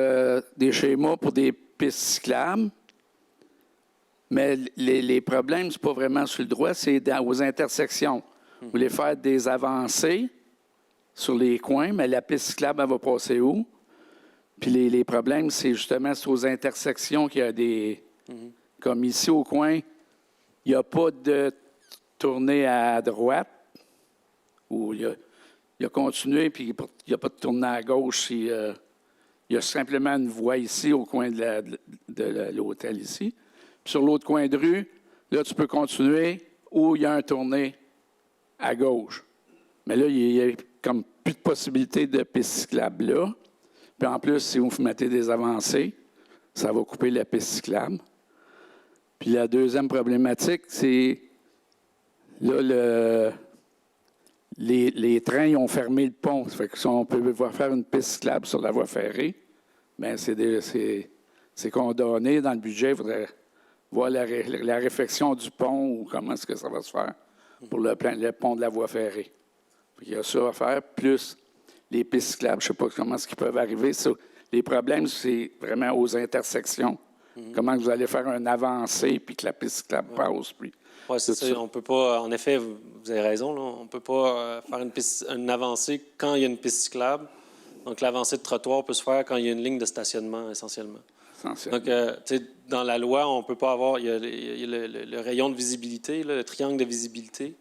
des schémas pour des pistes cyclables, mais les problèmes, ce n'est pas vraiment sur le droit, c'est aux intersections. Vous voulez faire des avancées sur les coins, mais la piste cyclable, elle va passer où? Puis les problèmes, c'est justement aux intersections qu'il y a des... Comme ici, au coin, il n'y a pas de tourner à droite, ou il a continué, puis il n'y a pas de tourner à gauche. Il y a simplement une voie ici, au coin de l'hôtel ici. Puis sur l'autre coin de rue, là, tu peux continuer, ou il y a un tourné à gauche. Mais là, il y a comme plus de possibilité de piste cyclable là. Puis en plus, si vous mettez des avancées, ça va couper la piste cyclable. Puis la deuxième problématique, c'est là, les trains ils ont fermé le pont. Ça fait que si on peut faire une piste cyclable sur la voie ferrée, bien, c'est condamné dans le budget. Il faudrait voir la réfection du pont ou comment est-ce que ça va se faire pour le pont de la voie ferrée. Il y a ça à faire, plus les pistes cyclables. Je ne sais pas comment est-ce qu'ils peuvent arriver. Ça, les problèmes, c'est vraiment aux intersections. Comment vous allez faire une avancée puis que la piste cyclable passe. Puis oui, c'est ça. On peut pas, en effet, vous avez raison, là, on ne peut pas faire une avancée quand il y a une piste cyclable. Donc, l'avancée de trottoir peut se faire quand il y a une ligne de stationnement, essentiellement. Donc, dans la loi, on ne peut pas avoir... Il y a le rayon de visibilité, là, le triangle de visibilité.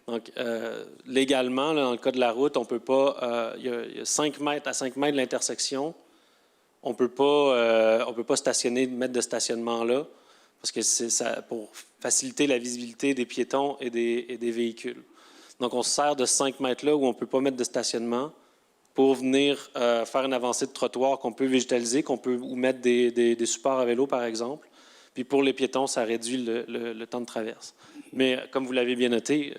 Donc, légalement, là, dans le cas de la route, on ne peut pas... il y a 5 mètres à 5 mètres de l'intersection. On ne peut pas stationner, mettre de stationnement là, parce que c'est ça pour faciliter la visibilité des piétons et des véhicules. Donc, on se sert de 5 mètres là où on ne peut pas mettre de stationnement pour venir faire une avancée de trottoir qu'on peut végétaliser, ou mettre des supports à vélo, par exemple. Puis pour les piétons, ça réduit le temps de traverse. Mais comme vous l'avez bien noté,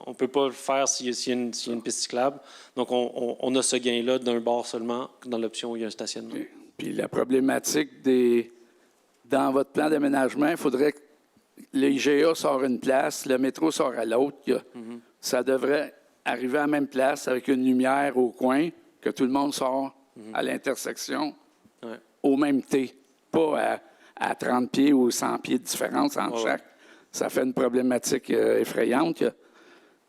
on ne peut pas le faire s'il y a une piste cyclable. Donc, on a ce gain-là d'un bord seulement dans l'option où il y a un stationnement. Puis la problématique dans votre plan d'aménagement, il faudrait que l'IGA sort une place, le métro sort à l'autre. Ça devrait arriver à la même place avec une lumière au coin, que tout le monde sort à l'intersection au même T, pas à 30 pieds ou 100 pieds de différence entre chaque. Ça fait une problématique effrayante. Tu ne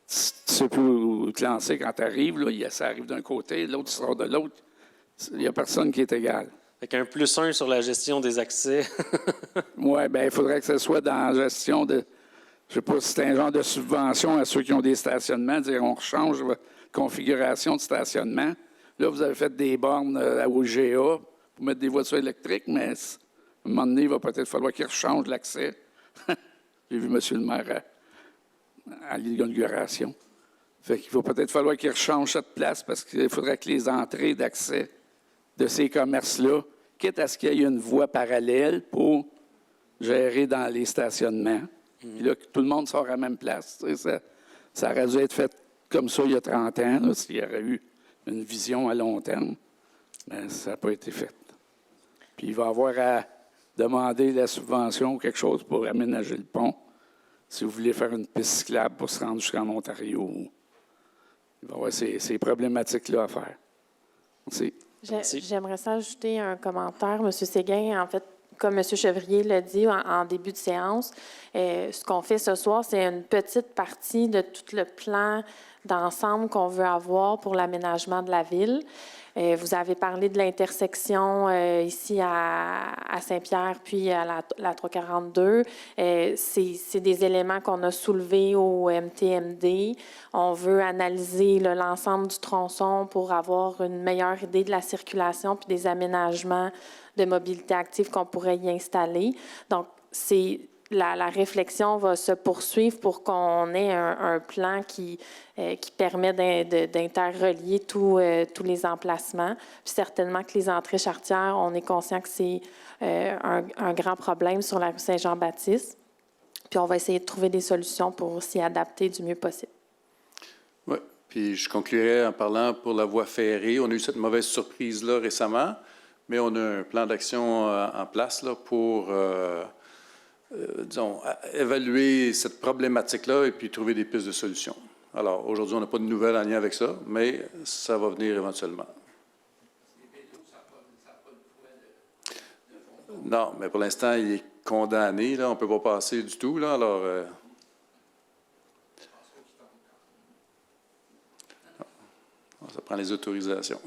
sais plus où te lancer quand tu arrives. Là, ça arrive d'un côté, l'autre sort de l'autre. Il n'y a personne qui est égal. Avec un +1 sur la gestion des accès. Oui, bien, il faudrait que ce soit dans la gestion de... Je ne sais pas si c'est un genre de subvention à ceux qui ont des stationnements, dire on change votre configuration de stationnement. Là, vous avez fait des bornes au GA pour mettre des voitures électriques, mais à un moment donné, il va peut-être falloir qu'ils rechangent l'accès. J'ai vu M. le maire à l'inauguration. Fait qu'il va peut-être falloir qu'ils rechangent cette place parce qu'il faudrait que les entrées d'accès de ces commerces-là, quitte à ce qu'il y ait une voie parallèle pour gérer dans les stationnements. Puis là, tout le monde sort à la même place. Ça aurait dû être fait comme ça il y a 30 ans, là, s'il y aurait eu une vision à long terme. Mais ça n'a pas été fait. Puis il va y avoir à demander la subvention ou quelque chose pour aménager le pont. Si vous voulez faire une piste cyclable pour se rendre jusqu'en Ontario, il va y avoir ces problématiques-là à faire. Merci. J'aimerais ça ajouter un commentaire. M. Séguin, en fait, comme M. Chevrier l'a dit en début de séance, ce qu'on fait ce soir, c'est une petite partie de tout le plan d'ensemble qu'on veut avoir pour l'aménagement de la ville. Vous avez parlé de l'intersection ici à Saint-Pierre, puis à la 342. C'est des éléments qu'on a soulevés au MTMD. On veut analyser l'ensemble du tronçon pour avoir une meilleure idée de la circulation puis des aménagements de mobilité active qu'on pourrait y installer. Donc, la réflexion va se poursuivre pour qu'on ait un plan qui permet d'interrelier tous les emplacements. Puis certainement que les entrées charretières, on est conscient que c'est un grand problème sur la rue Saint-Jean-Baptiste. Puis on va essayer de trouver des solutions pour s'y adapter du mieux possible. Oui, puis je conclurai en parlant pour la voie ferrée. On a eu cette mauvaise surprise-là récemment, mais on a un plan d'action en place là, pour... disons, évaluer cette problématique-là et puis trouver des pistes de solutions. Alors, aujourd'hui, on n'a pas de nouvelles en lien avec ça, mais ça va venir éventuellement. Non, mais pour l'instant, il est condamné. Là, on ne peut pas passer du tout. Là, alors, ça prend les autorisations.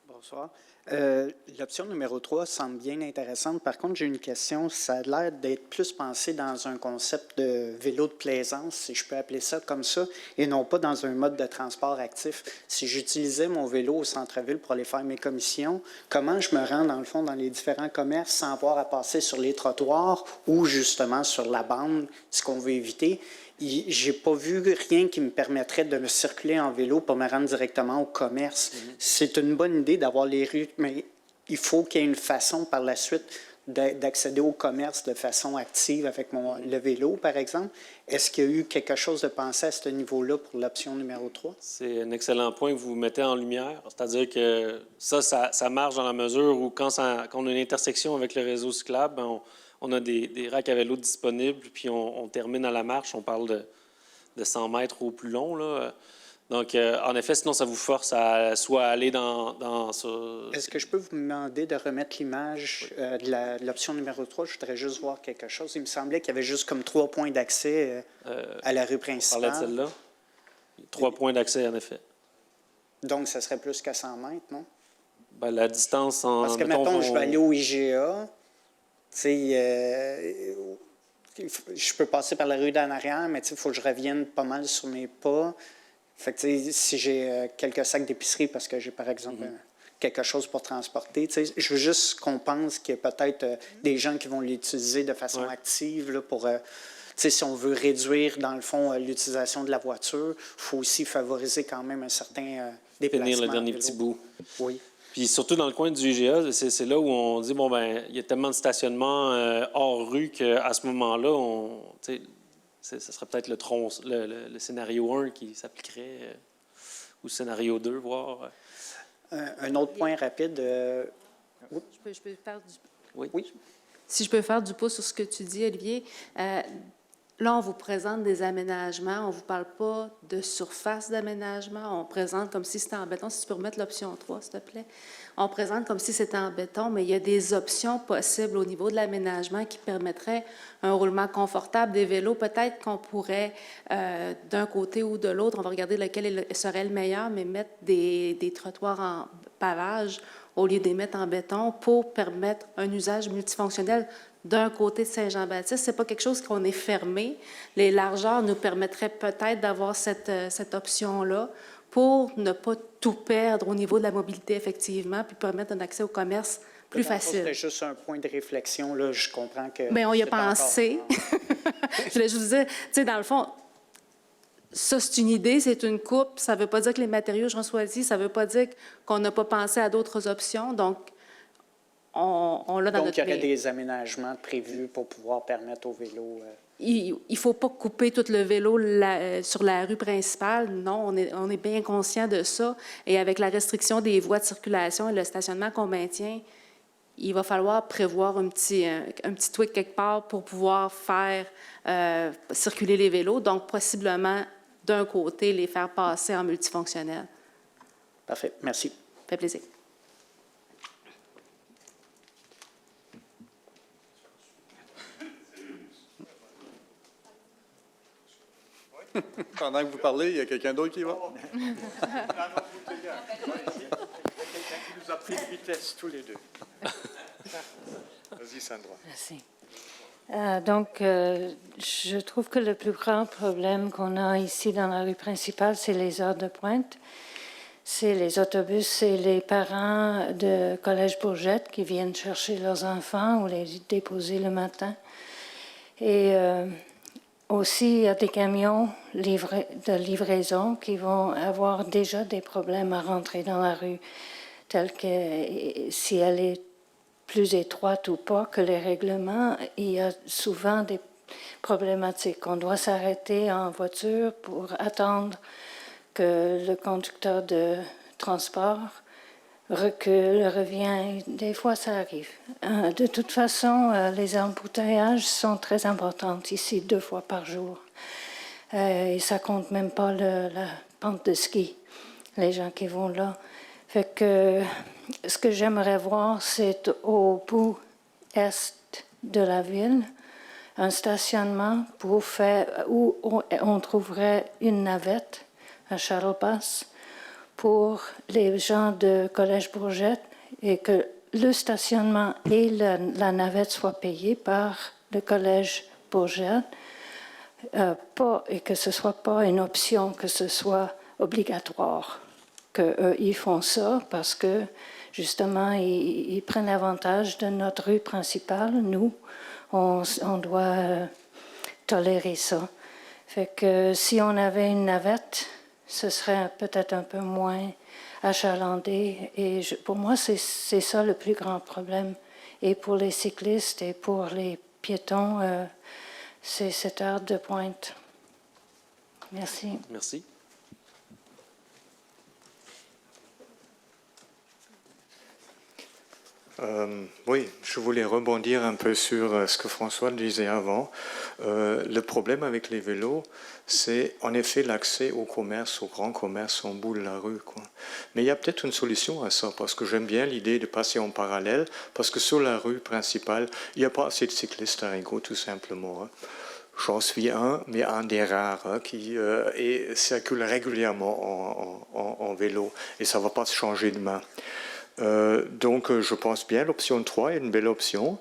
Bonsoir. L'option numéro 3 semble bien intéressante. Par contre, j'ai une question. Ça a l'air d'être plus pensé dans un concept de vélo de plaisance, si je peux appeler ça comme ça, et non pas dans un mode de transport actif. Si j'utilisais mon vélo au centre-ville pour aller faire mes commissions, comment je me rends, dans le fond, dans les différents commerces sans avoir à passer sur les trottoirs ou justement sur la bande, ce qu'on veut éviter? J'ai pas vu rien qui me permettrait de me circuler en vélo pour me rendre directement au commerce. C'est une bonne idée d'avoir les rues, mais il faut qu'il y ait une façon par la suite d'accéder au commerce de façon active avec le vélo, par exemple. Est-ce qu'il y a eu quelque chose de pensé à ce niveau-là pour l'option numéro 3? C'est un excellent point que vous mettez en lumière. C'est-à-dire que ça marche dans la mesure où quand on a une intersection avec le réseau cyclable, ben, on a des racks à vélo disponibles, puis on termine à la marche. On parle de 100 mètres au plus long, là. Donc, en effet, sinon, ça vous force à soit aller dans ce... Est-ce que je peux vous demander de remettre l'image de l'option numéro 3? Je voudrais juste voir quelque chose. Il me semblait qu'il y avait juste comme 3 points d'accès à la rue principale. On parlait de celle-là. 3 points d'accès, en effet. Donc, ça serait plus qu'à 100 mètres, non? Bien, la distance en... Parce que, mettons, je vais aller au IGA, tu sais, je peux passer par la rue d'en arrière, mais il faut que je revienne pas mal sur mes pas. Fait que, si j'ai quelques sacs d'épicerie parce que j'ai, par exemple, quelque chose pour transporter, je veux juste qu'on pense qu'il y a peut-être des gens qui vont l'utiliser de façon active là, pour... si on veut réduire, dans le fond, l'utilisation de la voiture, il faut aussi favoriser quand même un certain déplacement. Finir le dernier petit bout. Oui. Puis surtout dans le coin du IGA, c'est là où on dit, bon, ben il y a tellement de stationnement hors rue qu'à ce moment-là, ce serait peut-être le scénario 1 qui s'appliquerait, ou scénario 2, voire. Un autre point rapide. Je peux faire du... Oui. Si je peux faire du pouce sur ce que tu dis, Olivier, là, on vous présente des aménagements, on ne vous parle pas de surface d'aménagement, on présente comme si c'était en béton. Si tu peux remettre l'option 3, s'il te plaît. On présente comme si c'était en béton, mais il y a des options possibles au niveau de l'aménagement qui permettraient un roulement confortable des vélos. Peut-être qu'on pourrait, d'un côté ou de l'autre, on va regarder lequel serait le meilleur, mais mettre des trottoirs en pavage au lieu de les mettre en béton pour permettre un usage multifonctionnel d'un côté de Saint-Jean-Baptiste. Ce n'est pas quelque chose qu'on est fermé. Les largeurs nous permettraient peut-être d'avoir cette option-là pour ne pas tout perdre au niveau de la mobilité, effectivement, puis permettre un accès au commerce plus facile. C'était juste un point de réflexion. Là. Je comprends que... Bien, on y a pensé. Je voulais juste vous dire, tu sais, dans le fond, ça, c'est une idée, c'est une coupe. Ça ne veut pas dire que les matériaux sont choisis. Ça ne veut pas dire qu'on n'a pas pensé à d'autres options. Donc, on l'a dans notre... Donc, il y aurait des aménagements prévus pour pouvoir permettre aux vélos... Il ne faut pas couper tout le vélo sur la rue principale. Non, on est bien conscient de ça. Et avec la restriction des voies de circulation et le stationnement qu'on maintient, il va falloir prévoir un petit tweak quelque part pour pouvoir faire circuler les vélos. Donc, possiblement, d'un côté, les faire passer en multifonctionnel. Parfait. Merci. Ça fait plaisir. Pendant que vous parlez, il y a quelqu'un d'autre qui va? Quelqu'un qui nous a pris de vitesse tous les deux. Vas-y, Sandra. Merci. Je trouve que le plus grand problème qu'on a ici dans la rue principale, c'est les heures de pointe. C'est les autobus et les parents de Collège Bourgette qui viennent chercher leurs enfants ou les déposer le matin. Et aussi, il y a des camions de livraison qui vont avoir déjà des problèmes à rentrer dans la rue, tels que si elle est plus étroite ou pas que les règlements, il y a souvent des problématiques. On doit s'arrêter en voiture pour attendre que le conducteur de transport recule, revient. Des fois, ça arrive. De toute façon, les embouteillages sont très importants ici, 2 fois par jour. Et ça compte même pas la pente de ski, les gens qui vont là. Fait que ce que j'aimerais voir, c'est au bout est de la ville, un stationnement où on trouverait une navette, un shuttle bus, pour les gens de Collège Bourgette et que le stationnement et la navette soient payés par le Collège Bourgette et que ce ne soit pas une option, que ce soit obligatoire. Ils font ça parce que, justement, ils prennent avantage de notre rue principale. Nous, on doit tolérer ça. Fait que si on avait une navette, ce serait peut-être un peu moins achalandé. Et pour moi, c'est ça le plus grand problème et pour les cyclistes et pour les piétons, c'est cette heure de pointe. Merci. Merci. Oui, je voulais rebondir un peu sur ce que François disait avant. Le problème avec les vélos, c'est en effet l'accès au commerce, au grand commerce en bout de la rue, quoi. Mais il y a peut-être une solution à ça, parce que j'aime bien l'idée de passer en parallèle, parce que sur la rue principale, il n'y a pas assez de cyclistes à Rigaud, tout simplement, hein. J'en suis un, mais un des rares, hein, qui circule régulièrement en vélo, et ça ne va pas se changer demain. Donc, je pense bien l'option 3 est une belle option.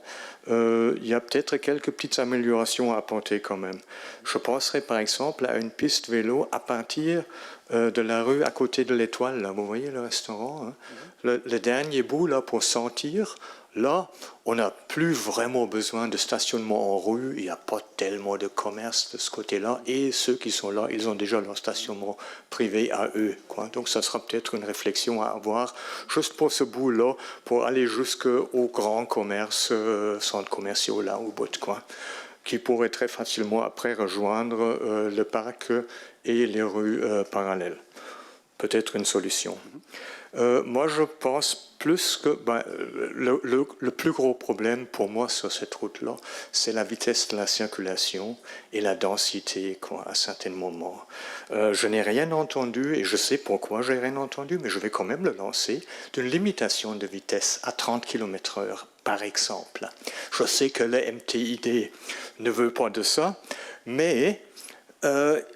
Il y a peut-être quelques petites améliorations à apporter quand même. Je penserais par exemple à une piste vélo à partir de la rue à côté de l'Étoile. Là, vous voyez le restaurant, hein? Le dernier bout là pour sortir. Là, on n'a plus vraiment besoin de stationnement en rue. Il n'y a pas tellement de commerce de ce côté-là. Et ceux qui sont là, ils ont déjà leur stationnement privé à eux, quoi. Donc, ça sera peut-être une réflexion à avoir juste pour ce bout-là, pour aller jusqu'au grand commerce, centres commerciaux là au bout, quoi, qui pourrait très facilement après rejoindre le parc et les rues parallèles. Peut-être une solution. Moi, je pense plus que le plus gros problème pour moi sur cette route-là, c'est la vitesse de la circulation et la densité, quoi, à certains moments. Je n'ai rien entendu, et je sais pourquoi je n'ai rien entendu, mais je vais quand même le lancer, d'une limitation de vitesse à 30 km/h, par exemple. Je sais que le MTID ne veut pas de ça, mais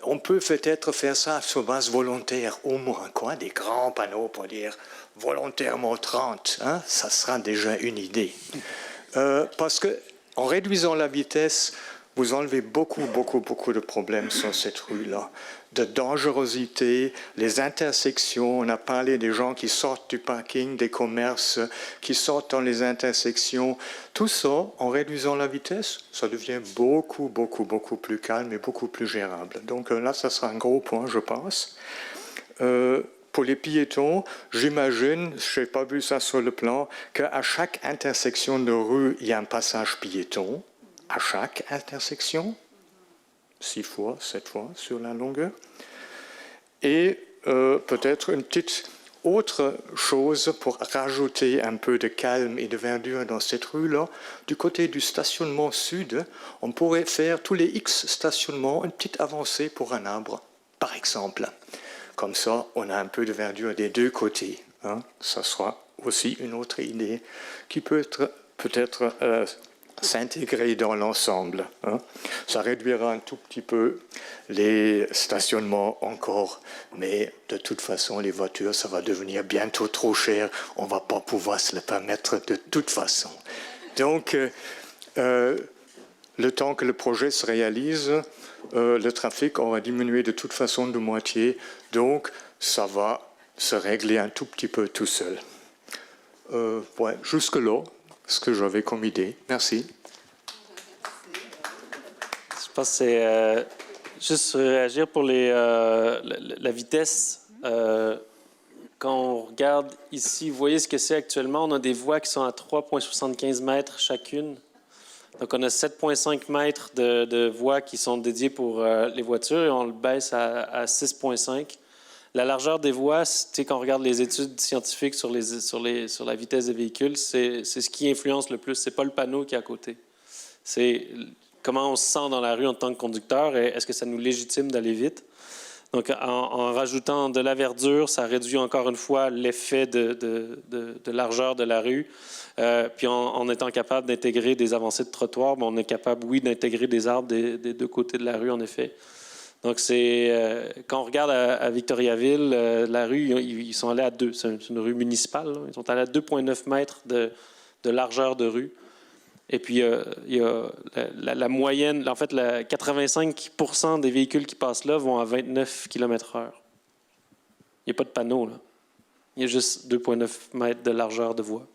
on peut peut-être faire ça sur base volontaire, au moins, quoi, des grands panneaux pour dire volontairement 30, hein, ça sera déjà une idée. Parce que en réduisant la vitesse, vous enlevez beaucoup de problèmes sur cette rue-là, de dangerosité, les intersections. On a parlé des gens qui sortent du parking, des commerces qui sortent dans les intersections. Tout ça, en réduisant la vitesse, ça devient beaucoup plus calme et beaucoup plus gérable. Donc là, ça sera un gros point, je pense. Pour les piétons, j'imagine, je n'ai pas vu ça sur le plan, qu'à chaque intersection de rue, il y a un passage piéton. À chaque intersection, 6 fois, 7 fois sur la longueur. Et peut-être une petite autre chose pour rajouter un peu de calme et de verdure dans cette rue-là. Du côté du stationnement sud, on pourrait faire tous les X stationnements une petite avancée pour un arbre, par exemple. Comme ça, on a un peu de verdure des deux côtés, hein. Ça sera aussi une autre idée qui peut être peut-être s'intégrer dans l'ensemble, hein. Ça réduira un tout petit peu les stationnements encore, mais de toute façon, les voitures, ça va devenir bientôt trop cher. On ne va pas pouvoir se le permettre de toute façon. Donc, le temps que le projet se réalise, le trafic aura diminué de toute façon de moitié, donc ça va se régler un tout petit peu tout seul. Ouais, jusque-là, ce que j'avais comme idée. Merci. Je pense que c'est juste réagir pour la vitesse. Quand on regarde ici, vous voyez ce que c'est actuellement. On a des voies qui sont à 3,75 mètres chacune. Donc, on a 7,5 mètres de voies qui sont dédiées pour les voitures et on le baisse à 6,5. La largeur des voies, quand on regarde les études scientifiques sur la vitesse des véhicules, c'est ce qui influence le plus. Ce n'est pas le panneau qui est à côté. C'est comment on se sent dans la rue en tant que conducteur et est-ce que ça nous légitime d'aller vite. Donc, en rajoutant de la verdure, ça réduit encore une fois l'effet de largeur de la rue. Puis en étant capable d'intégrer des avancées de trottoir, on est capable, oui, d'intégrer des arbres des deux côtés de la rue, en effet. Donc, quand on regarde à Victoriaville, la rue, ils sont allés à 2. C'est une rue municipale. Là. Ils sont allés à 2,9 mètres de largeur de rue. Et puis, il y a la moyenne, en fait, 85% des véhicules qui passent là vont à 29 km/h. Il n'y a pas de panneau, là. Il y a juste 2,9 mètres de largeur de voie.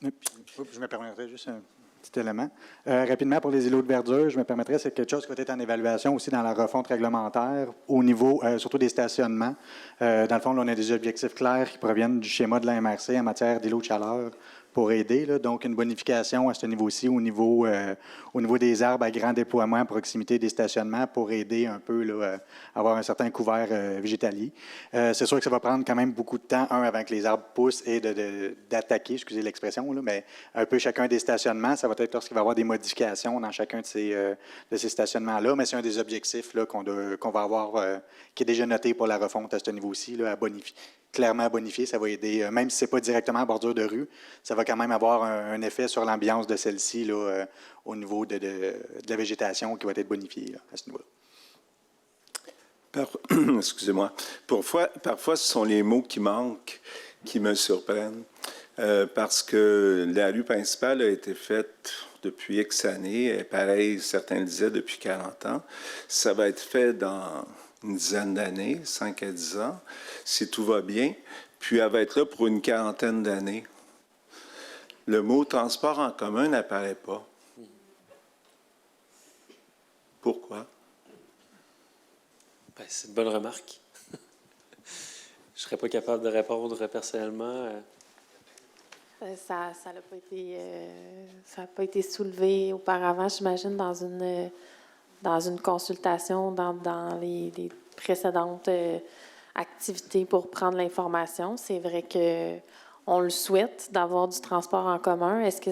Je me permettrais juste un petit élément. Rapidement, pour les îlots de verdure, je me permettrais, c'est quelque chose qui va être en évaluation aussi dans la refonte réglementaire au niveau, surtout des stationnements. Dans le fond, là, on a des objectifs clairs qui proviennent du schéma de la MRC en matière d'îlots de chaleur. pour aider. Là. Donc, une bonification à ce niveau-ci, au niveau des arbres à grand déploiement à proximité des stationnements pour aider un peu là, à avoir un certain couvert végétalier. C'est sûr que ça va prendre quand même beaucoup de temps, avant que les arbres poussent et d'attaquer, excusez l'expression, là, mais un peu chacun des stationnements. Ça va être lorsqu'il va y avoir des modifications dans chacun de ces stationnements-là, mais c'est un des objectifs là, qu'on va avoir, qui est déjà noté pour la refonte à ce niveau-ci, là, clairement bonifier. Ça va aider, même si ce n'est pas directement à bordure de rue, ça va quand même avoir un effet sur l'ambiance de celle-ci là, au niveau de la végétation qui va être bonifiée là, à ce niveau-là. Excusez-moi. Parfois, ce sont les mots qui manquent qui me surprennent. Parce que la rue principale a été faite depuis X années, et pareil, certains le disaient, depuis 40 ans. Ça va être fait dans une dizaine d'années, 5 à 10 ans, si tout va bien, puis elle va être là pour une quarantaine d'années. Le mot « transport en commun » n'apparaît pas. Pourquoi? Ben, c'est une bonne remarque. Je ne serais pas capable de répondre personnellement. Ça n'a pas été soulevé auparavant, j'imagine, dans une consultation, dans les précédentes activités pour prendre l'information. C'est vrai qu'on le souhaite d'avoir du transport en commun. Est-ce que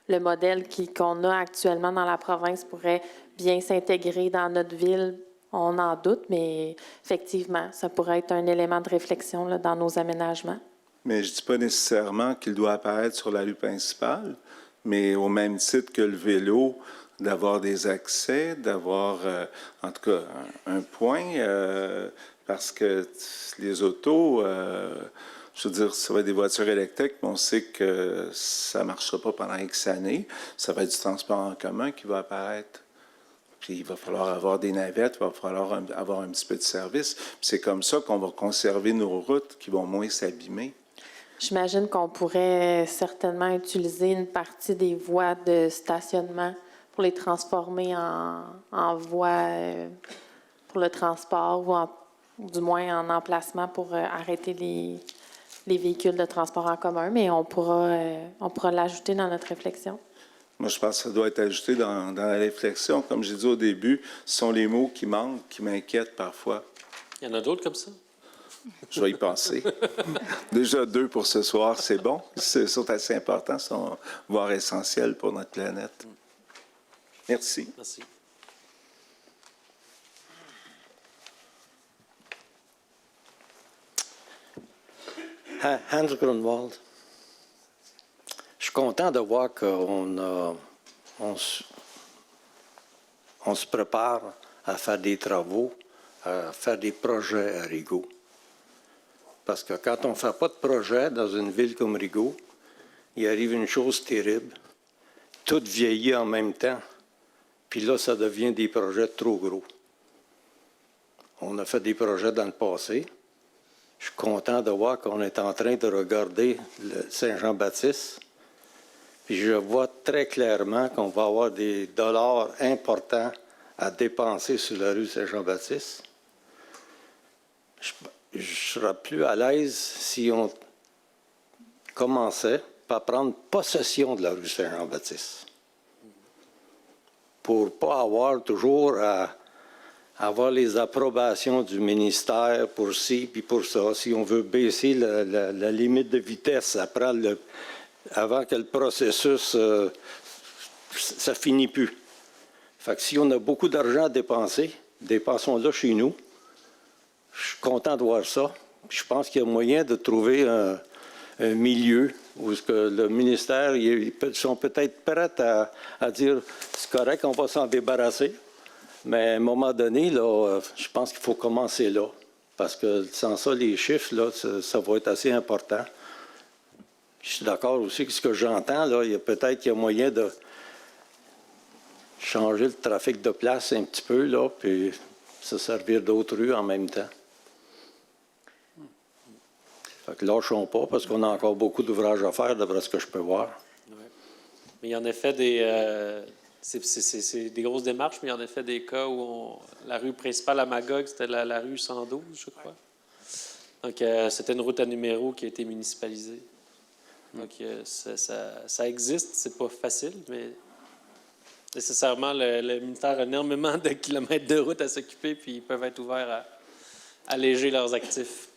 le modèle qu'on a actuellement dans la province pourrait bien s'intégrer dans notre ville? On en doute, mais effectivement, ça pourrait être un élément de réflexion là, dans nos aménagements. Mais je ne dis pas nécessairement qu'il doit apparaître sur la rue principale, mais au même titre que le vélo, d'avoir des accès, d'avoir en tout cas un point, parce que les autos, je veux dire, ça va être des voitures électriques, mais on sait que ça ne marchera pas pendant X années. Ça va être du transport en commun qui va apparaître. Puis il va falloir avoir des navettes, il va falloir avoir un petit peu de service. Puis c'est comme ça qu'on va conserver nos routes qui vont moins s'abîmer. J'imagine qu'on pourrait certainement utiliser une partie des voies de stationnement pour les transformer en voies pour le transport ou du moins en emplacement pour arrêter les véhicules de transport en commun, mais on pourra l'ajouter dans notre réflexion. Moi, je pense que ça doit être ajouté dans la réflexion. Comme j'ai dit au début, ce sont les mots qui manquent, qui m'inquiètent parfois. Il y en a d'autres comme ça? Je vais y penser. Déjà 2 pour ce soir, c'est bon. Ils sont assez importants, sont voire essentiels pour notre planète. Merci. Merci. Hans Grunwald. Je suis content de voir qu'on se prépare à faire des travaux, à faire des projets à Rigaud. Parce que quand on ne fait pas de projet dans une ville comme Rigaud, il arrive une chose terrible. Tout vieillit en même temps. Puis là, ça devient des projets trop gros. On a fait des projets dans le passé. Je suis content de voir qu'on est en train de regarder le Saint-Jean-Baptiste. Puis je vois très clairement qu'on va avoir des dollars importants à dépenser sur la rue Saint-Jean-Baptiste. Je serais plus à l'aise si on commençait par prendre possession de la rue Saint-Jean-Baptiste. Pour ne pas avoir toujours à avoir les approbations du ministère pour ci puis pour ça. Si on veut baisser la limite de vitesse, ça prend avant que le processus, ça finit plus. Fait que si on a beaucoup d'argent à dépenser, dépensons-le chez nous. Je suis content de voir ça. Je pense qu'il y a moyen de trouver un milieu où le ministère ils sont peut-être prêts à dire c'est correct, on va s'en débarrasser. Mais à un moment donné, là, je pense qu'il faut commencer là. Parce que sans ça, les chiffres, là, ça va être assez important. Je suis d'accord aussi que ce que j'entends, là, il y a peut-être qu'il y a moyen de changer le trafic de place un petit peu, là, puis se servir d'autres rues en même temps. Fait que lâchons pas, parce qu'on a encore beaucoup d'ouvrages à faire, d'après ce que je peux voir. Ouais. Mais il y a en effet c'est des grosses démarches, mais il y a en effet des cas où la rue principale à Magog, c'était la rue 112, je crois. Donc, c'était une route à numéro qui a été municipalisée. Donc, ça existe, c'est pas facile, mais nécessairement, le ministère a énormément de kilomètres de route à s'occuper, puis ils peuvent être ouverts à alléger leurs actifs.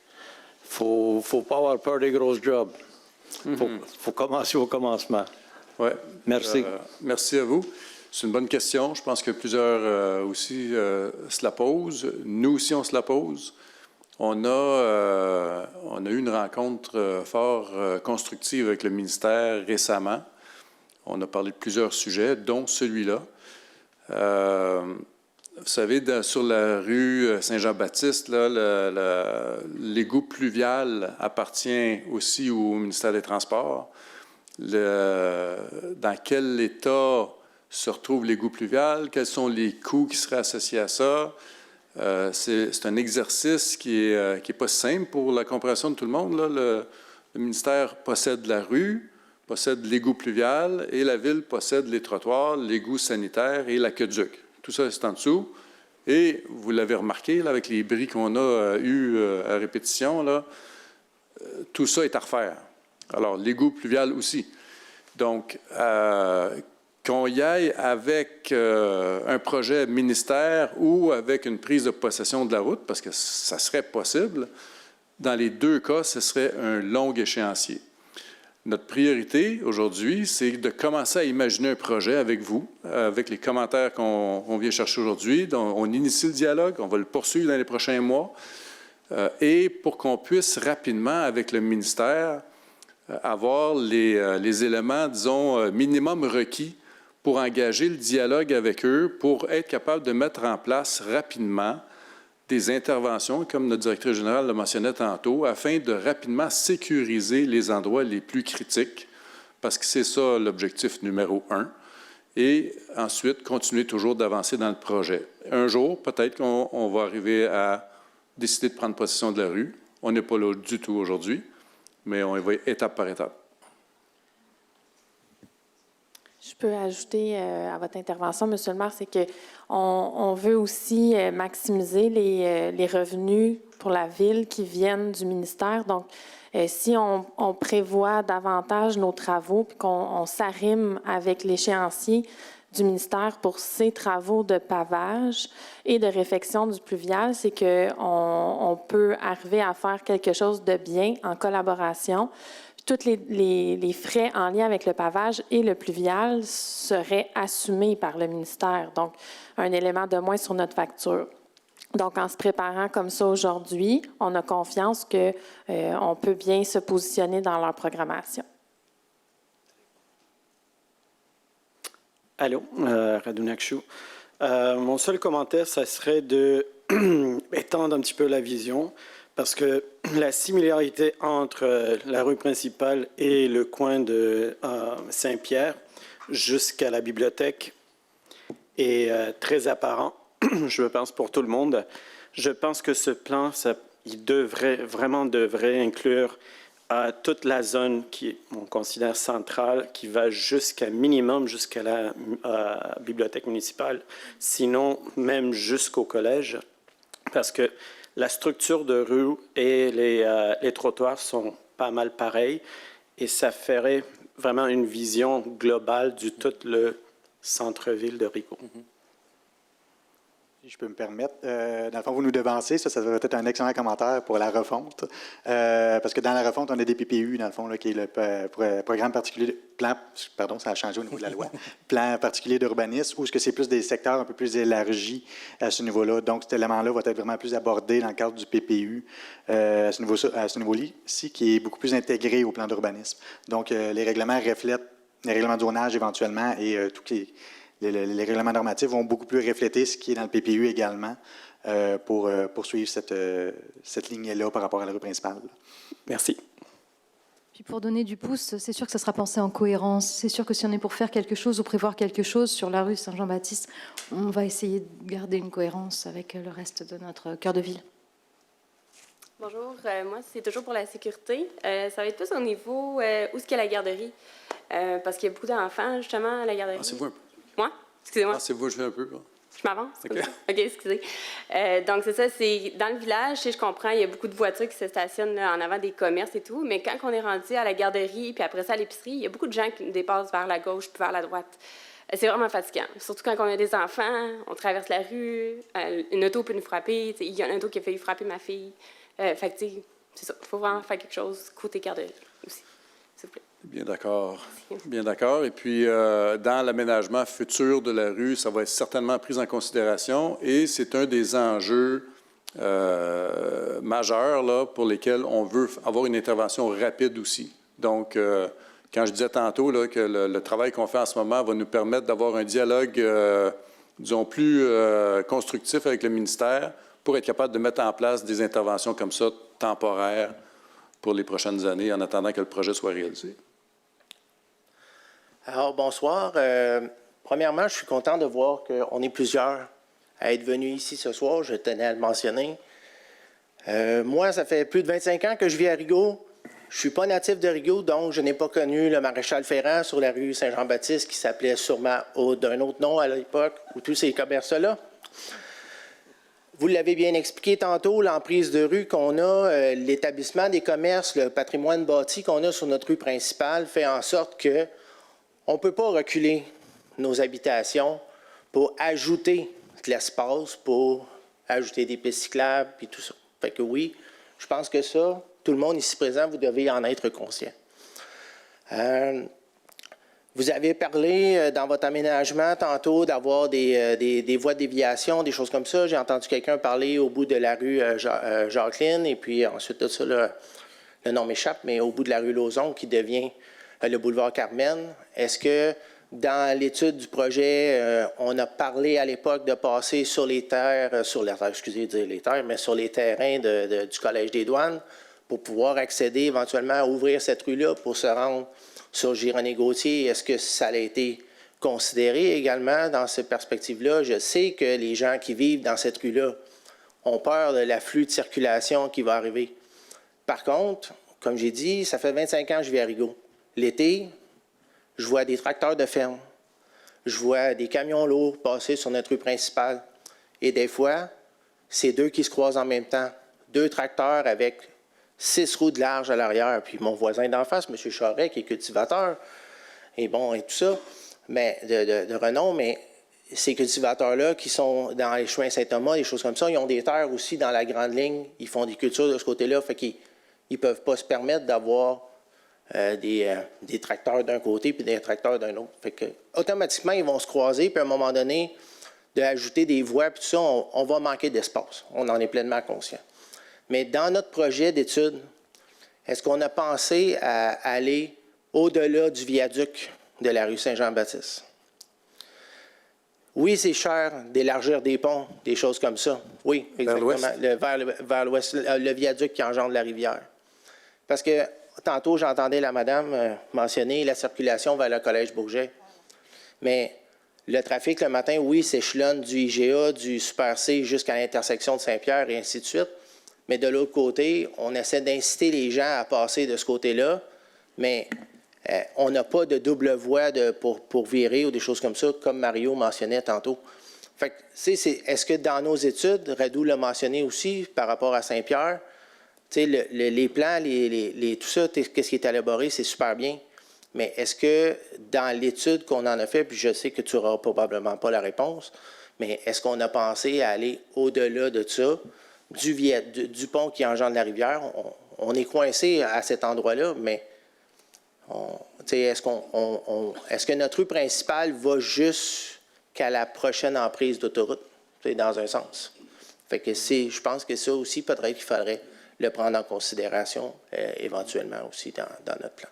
Faut pas avoir peur des grosses jobs. Faut commencer au commencement. Oui. Merci. Merci à vous. C'est une bonne question. Je pense que plusieurs aussi se la posent. Nous aussi, on se la pose. On a eu une rencontre fort constructive avec le ministère récemment. On a parlé de plusieurs sujets, dont celui-là. Vous savez, sur la rue Saint-Jean-Baptiste, l'égout pluvial appartient aussi au ministère des Transports. Dans quel état se retrouve l'égout pluvial? Quels sont les coûts qui seraient associés à ça? C'est un exercice qui est pas simple pour la compréhension de tout le monde, là. Le ministère possède la rue, possède l'égout pluvial, et la ville possède les trottoirs, l'égout sanitaire et l'aqueduc. Tout ça, c'est en dessous. Et vous l'avez remarqué, là, avec les bris qu'on a eus à répétition, là, tout ça est à refaire. Alors, l'égout pluvial aussi. Donc, qu'on y aille avec un projet ministère ou avec une prise de possession de la route, parce que ça serait possible, dans les deux cas, ce serait un long échéancier. Notre priorité aujourd'hui, c'est de commencer à imaginer un projet avec vous, avec les commentaires qu'on vient chercher aujourd'hui. On initie le dialogue, on va le poursuivre dans les prochains mois, et pour qu'on puisse rapidement, avec le ministère, avoir les éléments, disons, minimum requis pour engager le dialogue avec eux, pour être capable de mettre en place rapidement des interventions, comme notre directrice générale le mentionnait tantôt, afin de rapidement sécuriser les endroits les plus critiques, parce que c'est ça l'objectif numéro 1, et ensuite continuer toujours d'avancer dans le projet. Un jour, peut-être qu'on va arriver à décider de prendre possession de la rue. On n'est pas là du tout aujourd'hui, mais on y va étape par étape. Je peux ajouter à votre intervention, M. le maire, c'est qu'on veut aussi maximiser les revenus pour la ville qui viennent du ministère. Donc, si on prévoit davantage nos travaux puis qu'on s'arrime avec l'échéancier du ministère pour ces travaux de pavage et de réfection du pluvial, c'est qu'on peut arriver à faire quelque chose de bien en collaboration. Tous les frais en lien avec le pavage et le pluvial seraient assumés par le ministère. Donc, un élément de moins sur notre facture. Donc, en se préparant comme ça aujourd'hui, on a confiance qu'on peut bien se positionner dans leur programmation. Allô, Radounak Chou. Mon seul commentaire, ça serait d'étendre un petit peu la vision, parce que la similarité entre la rue principale et le coin de Saint-Pierre jusqu'à la bibliothèque est très apparent, je pense, pour tout le monde. Je pense que ce plan, il devrait inclure toute la zone on considère centrale, qui va jusqu'à la bibliothèque municipale, sinon même jusqu'au collège, parce que la structure de rue et les trottoirs sont pas mal pareils, et ça ferait vraiment une vision globale du tout le centre-ville de Rigaud. Si je peux me permettre, dans le fond, vous nous devancez, ça devrait être un excellent commentaire pour la refonte, parce que dans la refonte, on a des PPU, dans le fond, là, qui est le programme particulier, ça a changé au niveau de la loi, plan particulier d'urbanisme, ou est-ce que c'est plus des secteurs un peu plus élargis à ce niveau-là. Donc, cet élément-là va être vraiment plus abordé dans le cadre du PPU, à ce niveau-ci, qui est beaucoup plus intégré au plan d'urbanisme. Donc, les règlements reflètent les règlements de zonage éventuellement, et tout les règlements normatifs vont beaucoup plus refléter ce qui est dans le PPU également pour poursuivre cette ligne-là par rapport à la rue principale. Merci. Puis pour donner du pouce, c'est sûr que ça sera pensé en cohérence. C'est sûr que si on est pour faire quelque chose ou prévoir quelque chose sur la rue Saint-Jean-Baptiste, on va essayer de garder une cohérence avec le reste de notre cœur de ville. Bonjour, moi c'est toujours pour la sécurité. Ça va être plus au niveau où est-ce qu'il y a la garderie. Parce qu'il y a beaucoup d'enfants justement à la garderie. C'est vous un peu. Moi? Excusez-moi. C'est vous, je fais un peu. Je m'avance? OK. OK, excusez. Donc, c'est ça, c'est dans le village, je comprends, il y a beaucoup de voitures qui se stationnent là, en avant des commerces et tout, mais quand on est rendu à la garderie, puis après ça à l'épicerie, il y a beaucoup de gens qui nous dépassent vers la gauche puis vers la droite. C'est vraiment fatigant. Surtout quand on a des enfants, on traverse la rue, une auto peut nous frapper. Il y a une auto qui a failli frapper ma fille. Fait que, c'est ça. Il faut vraiment faire quelque chose côté garderie aussi, s'il vous plaît. Bien d'accord. Bien d'accord. Et puis, dans l'aménagement futur de la rue, ça va être certainement pris en considération et c'est un des enjeux majeurs là, pour lesquels on veut avoir une intervention rapide aussi. Donc, quand je disais tantôt là, que le travail qu'on fait en ce moment va nous permettre d'avoir un dialogue, disons, plus constructif avec le ministère pour être capable de mettre en place des interventions comme ça, temporaires, pour les prochaines années, en attendant que le projet soit réalisé. Alors, bonsoir. Premièrement, je suis content de voir qu'on est plusieurs à être venus ici ce soir. Je tenais à le mentionner. Moi, ça fait plus de 25 ans que je vis à Rigaud. Je ne suis pas natif de Rigaud, donc je n'ai pas connu le maréchal Ferrand sur la rue Saint-Jean-Baptiste, qui s'appelait sûrement d'un autre nom à l'époque, ou tous ces commerces-là. Vous l'avez bien expliqué tantôt, l'emprise de rue qu'on a, l'établissement des commerces, le patrimoine bâti qu'on a sur notre rue principale fait en sorte que on ne peut pas reculer nos habitations pour ajouter de l'espace, pour ajouter des pistes cyclables et tout ça. Fait que oui, je pense que ça, tout le monde ici présent, vous devez en être conscient. Vous avez parlé dans votre aménagement tantôt d'avoir des voies de déviation, des choses comme ça. J'ai entendu quelqu'un parler au bout de la rue Jacqueline et puis ensuite de ça, le nom m'échappe, mais au bout de la rue Lauzon qui devient le boulevard Carmen. Est-ce que dans l'étude du projet, on a parlé à l'époque de passer sur les terres, excusez de dire les terres, mais sur les terrains du Collège des douanes pour pouvoir accéder éventuellement à ouvrir cette rue-là pour se rendre sur Gironnet-Gauthier? Est-ce que ça a été considéré également dans cette perspective-là? Je sais que les gens qui vivent dans cette rue-là ont peur de l'afflux de circulation qui va arriver. Par contre, comme j'ai dit, ça fait 25 ans que je vis à Rigaud. L'été, je vois des tracteurs de ferme, je vois des camions lourds passer sur notre rue principale. Et des fois, c'est deux qui se croisent en même temps. Deux tracteurs avec 6 roues de large à l'arrière. Puis mon voisin d'en face, M. Charret, qui est cultivateur, et bon, et tout ça, mais de renom, mais ces cultivateurs-là qui sont dans les chemins Saint-Thomas, des choses comme ça, ils ont des terres aussi dans la grande ligne, ils font des cultures de ce côté-là, fait qu'ils ne peuvent pas se permettre d'avoir des tracteurs d'un côté puis des tracteurs d'un autre. Fait que, automatiquement, ils vont se croiser, puis à un moment donné, d'ajouter des voies, puis tout ça, on va manquer d'espace. On en est pleinement conscient. Mais dans notre projet d'étude, est-ce qu'on a pensé à aller au-delà du viaduc de la rue Saint-Jean-Baptiste? Oui, c'est cher d'élargir des ponts, des choses comme ça. Oui, exactement. Vers l'ouest, le viaduc qui engendre la rivière. Parce que tantôt, j'entendais la madame mentionner la circulation vers le Collège Bourget. Mais le trafic le matin, oui, s'échelonne du IGA, du Super C jusqu'à l'intersection de Saint-Pierre et ainsi de suite. Mais de l'autre côté, on essaie d'inciter les gens à passer de ce côté-là, mais on n'a pas de double voie pour virer ou des choses comme ça, comme Mario mentionnait tantôt. Fait que, est-ce que dans nos études, Radou l'a mentionné aussi par rapport à Saint-Pierre, les plans, tout ça, qu'est-ce qui est élaboré, c'est super bien. Mais est-ce que dans l'étude qu'on en a fait, puis je sais que tu n'auras probablement pas la réponse, mais est-ce qu'on a pensé à aller au-delà de ça, du pont qui engendre la rivière? On est coincé à cet endroit-là, mais est-ce que notre rue principale va jusqu'à la prochaine emprise d'autoroute, dans un sens? Fait que je pense que ça aussi, peut-être qu'il faudrait le prendre en considération éventuellement aussi dans notre plan.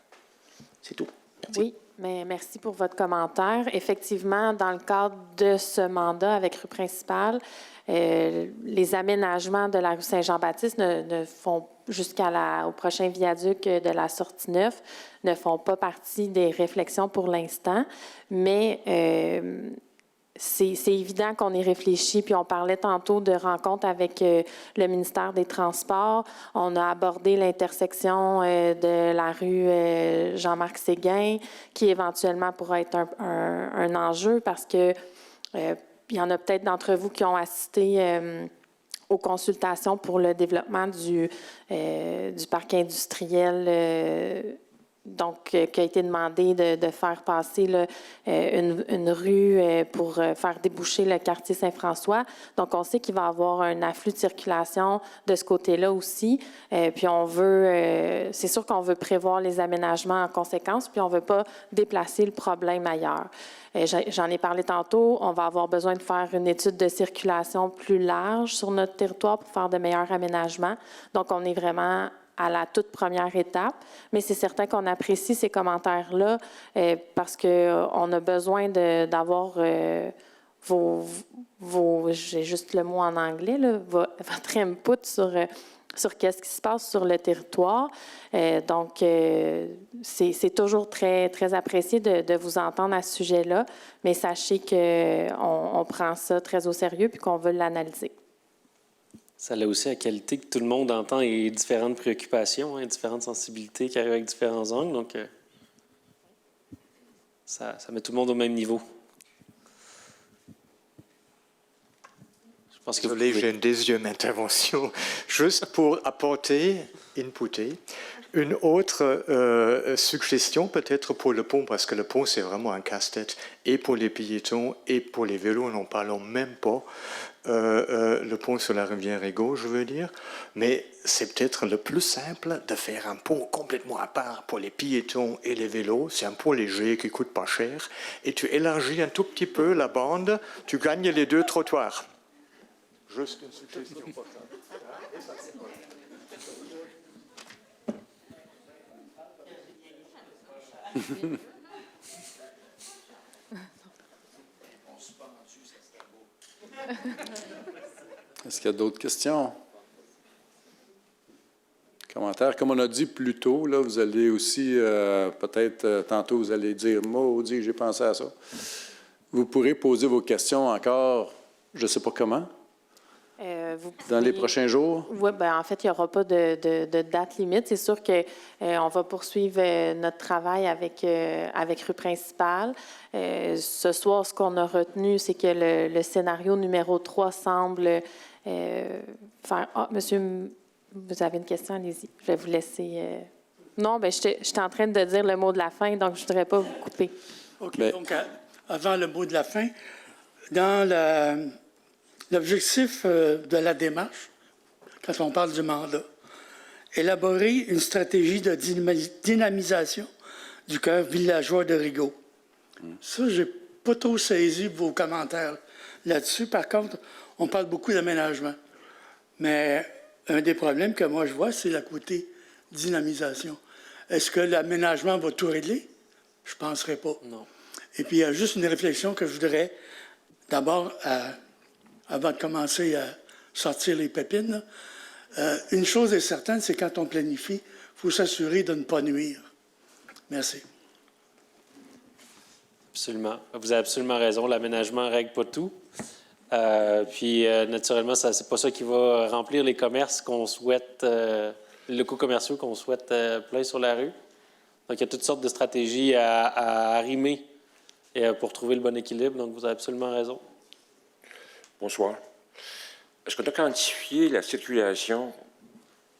C'est tout. Merci. Oui, mais merci pour votre commentaire. Effectivement, dans le cadre de ce mandat avec rue principale, les aménagements de la rue Saint-Jean-Baptiste ne font jusqu'au prochain viaduc de la sortie 9 ne font pas partie des réflexions pour l'instant, mais c'est évident qu'on y réfléchit, puis on parlait tantôt de rencontres avec le ministère des Transports. On a abordé l'intersection de la rue Jean-Marc Séguin, qui éventuellement pourrait être un enjeu parce que il y en a peut-être d'entre vous qui ont assisté aux consultations pour le développement du parc industriel qui a été demandé de faire passer là, une rue pour faire déboucher le quartier Saint-François. Donc, on sait qu'il va y avoir un afflux de circulation de ce côté-là aussi. Puis, c'est sûr qu'on veut prévoir les aménagements en conséquence, puis on ne veut pas déplacer le problème ailleurs. J'en ai parlé tantôt, on va avoir besoin de faire une étude de circulation plus large sur notre territoire pour faire de meilleurs aménagements. Donc, on est vraiment à la toute première étape, mais c'est certain qu'on apprécie ces commentaires-là parce qu'on a besoin d'avoir j'ai juste le mot en anglais, là, votre input sur qu'est-ce qui se passe sur le territoire. Donc, c'est toujours très, très apprécié de vous entendre à ce sujet-là, mais sachez qu'on prend ça très au sérieux puis qu'on veut l'analyser. Ça a aussi la qualité que tout le monde entend et différentes préoccupations, différentes sensibilités qui arrivent avec différents angles. Donc, ça met tout le monde au même niveau. Je pense que désolé, j'ai une deuxième intervention. Juste pour inputer, une autre suggestion peut-être pour le pont, parce que le pont, c'est vraiment un casse-tête, et pour les piétons et pour les vélos, n'en parlons même pas. Le pont sur la rivière Rigaud, je veux dire, mais c'est peut-être le plus simple de faire un pont complètement à part pour les piétons et les vélos. C'est un pont léger qui coûte pas cher, et tu élargis un tout petit peu la bande, tu gagnes les deux trottoirs. Juste une suggestion pour ça. Est-ce qu'il y a d'autres questions? Commentaires? Comme on a dit plus tôt, là, vous allez aussi, peut-être tantôt, vous allez dire « Maudit, j'ai pensé à ça ». Vous pourrez poser vos questions encore, je ne sais pas comment, dans les prochains jours? Oui, bien, en fait, il n'y aura pas de date limite. C'est sûr qu'on va poursuivre notre travail avec Rue Principale. Ce soir, ce qu'on a retenu, c'est que le scénario numéro 3 semble faire... Ah, monsieur, vous avez une question? Allez-y. Je vais vous laisser... Non, bien, j'étais en train de dire le mot de la fin, donc je ne voudrais pas vous couper. OK. Donc, avant le mot de la fin, dans l'objectif de la démarche, quand on parle du mandat, élaborer une stratégie de dynamisation du cœur villageois de Rigaud. Ça, je n'ai pas trop saisi vos commentaires là-dessus. Par contre, on parle beaucoup d'aménagement. Mais un des problèmes que moi je vois, c'est le côté dynamisation. Est-ce que l'aménagement va tout régler? Je ne penserais pas. Non. Et puis, il y a juste une réflexion que je voudrais, d'abord, avant de commencer à sortir les pépines, une chose est certaine, c'est quand on planifie, il faut s'assurer de ne pas nuire. Merci. Absolument. Vous avez absolument raison. L'aménagement ne règle pas tout. Puis, naturellement, ce n'est pas ça qui va remplir les commerces qu'on souhaite, les locaux commerciaux qu'on souhaite plein sur la rue. Donc, il y a toutes sortes de stratégies à arrimer pour trouver le bon équilibre. Donc, vous avez absolument raison. Bonsoir. Est-ce qu'on a quantifié la circulation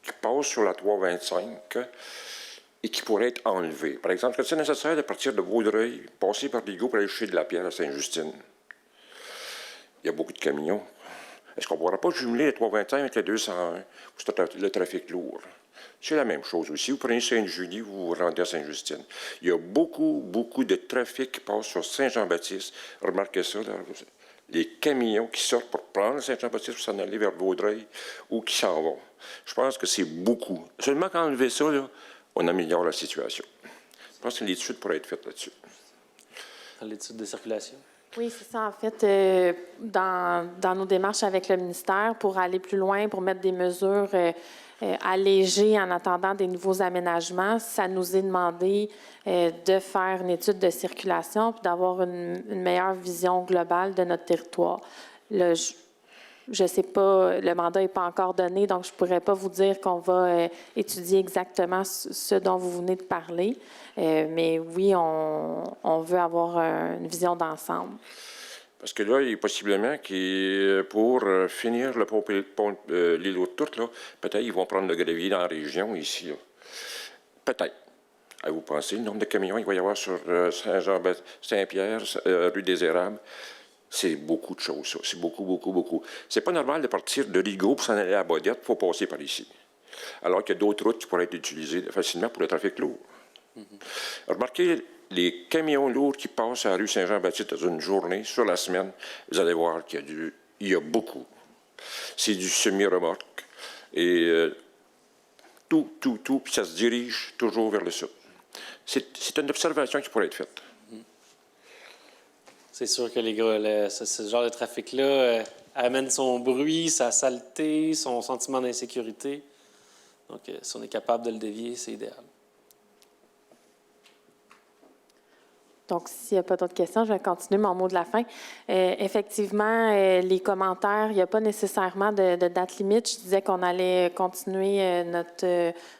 qui passe sur la 325 et qui pourrait être enlevée? Par exemple, est-ce que c'est nécessaire de partir de Vaudreuil, passer par Rigaud pour aller chercher de la pierre à Sainte-Justine? Il y a beaucoup de camions. Est-ce qu'on ne pourra pas jumeler les 325 avec les 201 pour le trafic lourd? C'est la même chose aussi. Vous prenez Sainte-Julie, vous vous rendez à Sainte-Justine. Il y a beaucoup, beaucoup de trafic qui passe sur Saint-Jean-Baptiste. Remarquez ça, là. Les camions qui sortent pour prendre Saint-Jean-Baptiste pour s'en aller vers Vaudreuil ou qui s'en vont. Je pense que c'est beaucoup. Seulement qu'enlever ça, là, on améliore la situation. Je pense que l'étude pourrait être faite là-dessus. Dans l'étude de circulation? Oui, c'est ça. En fait, dans nos démarches avec le ministère, pour aller plus loin, pour mettre des mesures allégées en attendant des nouveaux aménagements, ça nous est demandé de faire une étude de circulation puis d'avoir une meilleure vision globale de notre territoire. Là, je ne sais pas, le mandat n'est pas encore donné, donc je ne pourrais pas vous dire qu'on va étudier exactement ce dont vous venez de parler. Mais oui, on veut avoir une vision d'ensemble. Parce que là, il est possiblement pour finir le pont l'île aux Tourtes, là, peut-être ils vont prendre le gravier dans la région ici. Là. Peut-être. À vous penser, le nombre de camions qu'il va y avoir sur Saint-Pierre, rue des Érables, c'est beaucoup de choses, ça. C'est beaucoup, beaucoup, beaucoup. C'est pas normal de partir de Rigaud pour s'en aller à Baudette, il faut passer par ici. Alors qu'il y a d'autres routes qui pourraient être utilisées facilement pour le trafic lourd. Remarquez les camions lourds qui passent à la rue Saint-Jean-Baptiste dans une journée, sur la semaine, vous allez voir qu'il y a beaucoup. C'est du semi-remorque. Et tout, puis ça se dirige toujours vers le sud. C'est une observation qui pourrait être faite. C'est sûr que ce genre de trafic-là amène son bruit, sa saleté, son sentiment d'insécurité. Donc, si on est capable de le dévier, c'est idéal. Donc, s'il n'y a pas d'autres questions, je vais continuer mon mot de la fin. Effectivement, les commentaires, il n'y a pas nécessairement de date limite. Je disais qu'on allait continuer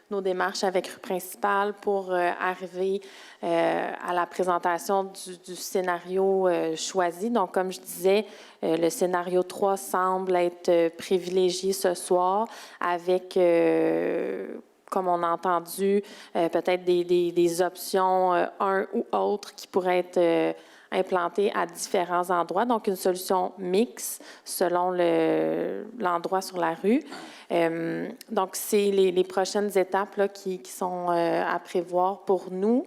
nos démarches avec Rue Principale pour arriver à la présentation du scénario choisi. Donc, comme je disais, le scénario 3 semble être privilégié ce soir avec comme on a entendu, peut-être des options, un ou autre, qui pourraient être implantées à différents endroits. Donc, une solution mixte selon l'endroit sur la rue. Donc, c'est les prochaines étapes là, qui sont à prévoir pour nous.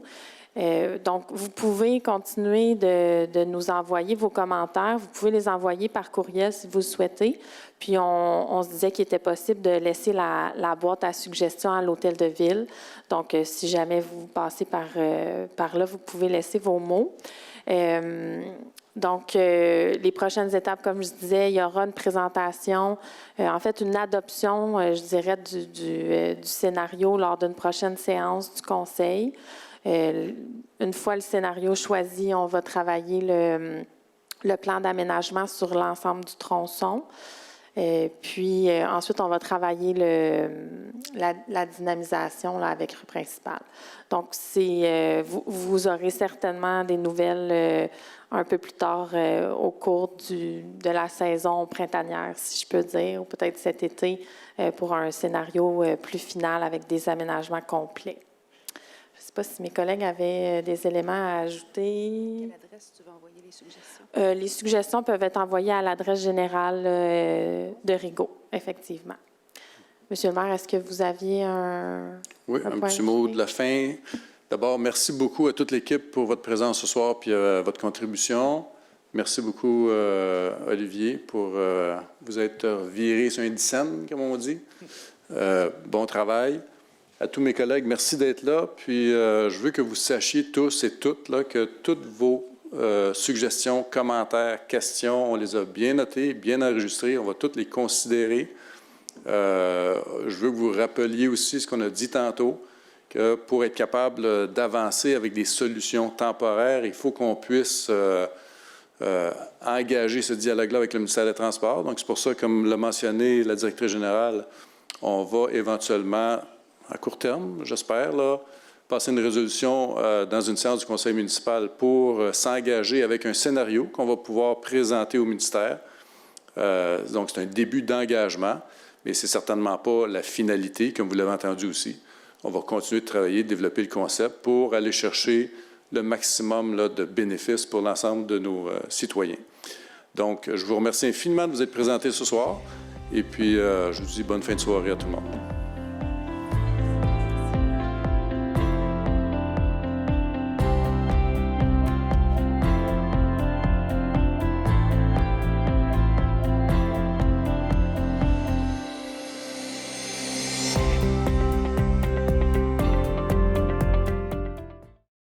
Donc, vous pouvez continuer de nous envoyer vos commentaires. Vous pouvez les envoyer par courriel si vous le souhaitez. Puis, on se disait qu'il était possible de laisser la boîte à suggestions à l'hôtel de ville. Donc, si jamais vous passez par là, vous pouvez laisser vos mots. Donc, les prochaines étapes, comme je disais, il y aura une présentation, en fait, une adoption, je dirais, du scénario lors d'une prochaine séance du Conseil. Une fois le scénario choisi, on va travailler le plan d'aménagement sur l'ensemble du tronçon. Puis ensuite, on va travailler la dynamisation là, avec Rue Principale. Donc, vous aurez certainement des nouvelles un peu plus tard au cours de la saison printanière, si je peux dire, ou peut-être cet été pour un scénario plus final avec des aménagements complets. Je ne sais pas si mes collègues avaient des éléments à ajouter. Quelle adresse tu veux envoyer les suggestions? Les suggestions peuvent être envoyées à l'adresse générale de Rigaud, effectivement. Monsieur le maire, est-ce que vous aviez un petit mot de la fin. D'abord, merci beaucoup à toute l'équipe pour votre présence ce soir et votre contribution. Merci beaucoup, Olivier, pour vous être viré sur un dixaine, comme on dit. Bon travail. À tous mes collègues, merci d'être là. Puis, je veux que vous sachiez tous et toutes là, que toutes vos suggestions, commentaires, questions, on les a bien notées, bien enregistrées. On va toutes les considérer. Je veux que vous rappeliez aussi ce qu'on a dit tantôt, que pour être capable d'avancer avec des solutions temporaires, il faut qu'on puisse engager ce dialogue-là avec le ministère des Transports. Donc, c'est pour ça, comme l'a mentionné la directrice générale, on va éventuellement, à court terme, j'espère, là, passer une résolution dans une séance du conseil municipal pour s'engager avec un scénario qu'on va pouvoir présenter au ministère. Donc, c'est un début d'engagement, mais c'est certainement pas la finalité, comme vous l'avez entendu aussi. On va continuer de travailler, de développer le concept pour aller chercher le maximum là, de bénéfices pour l'ensemble de nos citoyens. Donc, je vous remercie infiniment de vous être présentés ce soir et puis je vous dis bonne fin de soirée à tout le monde.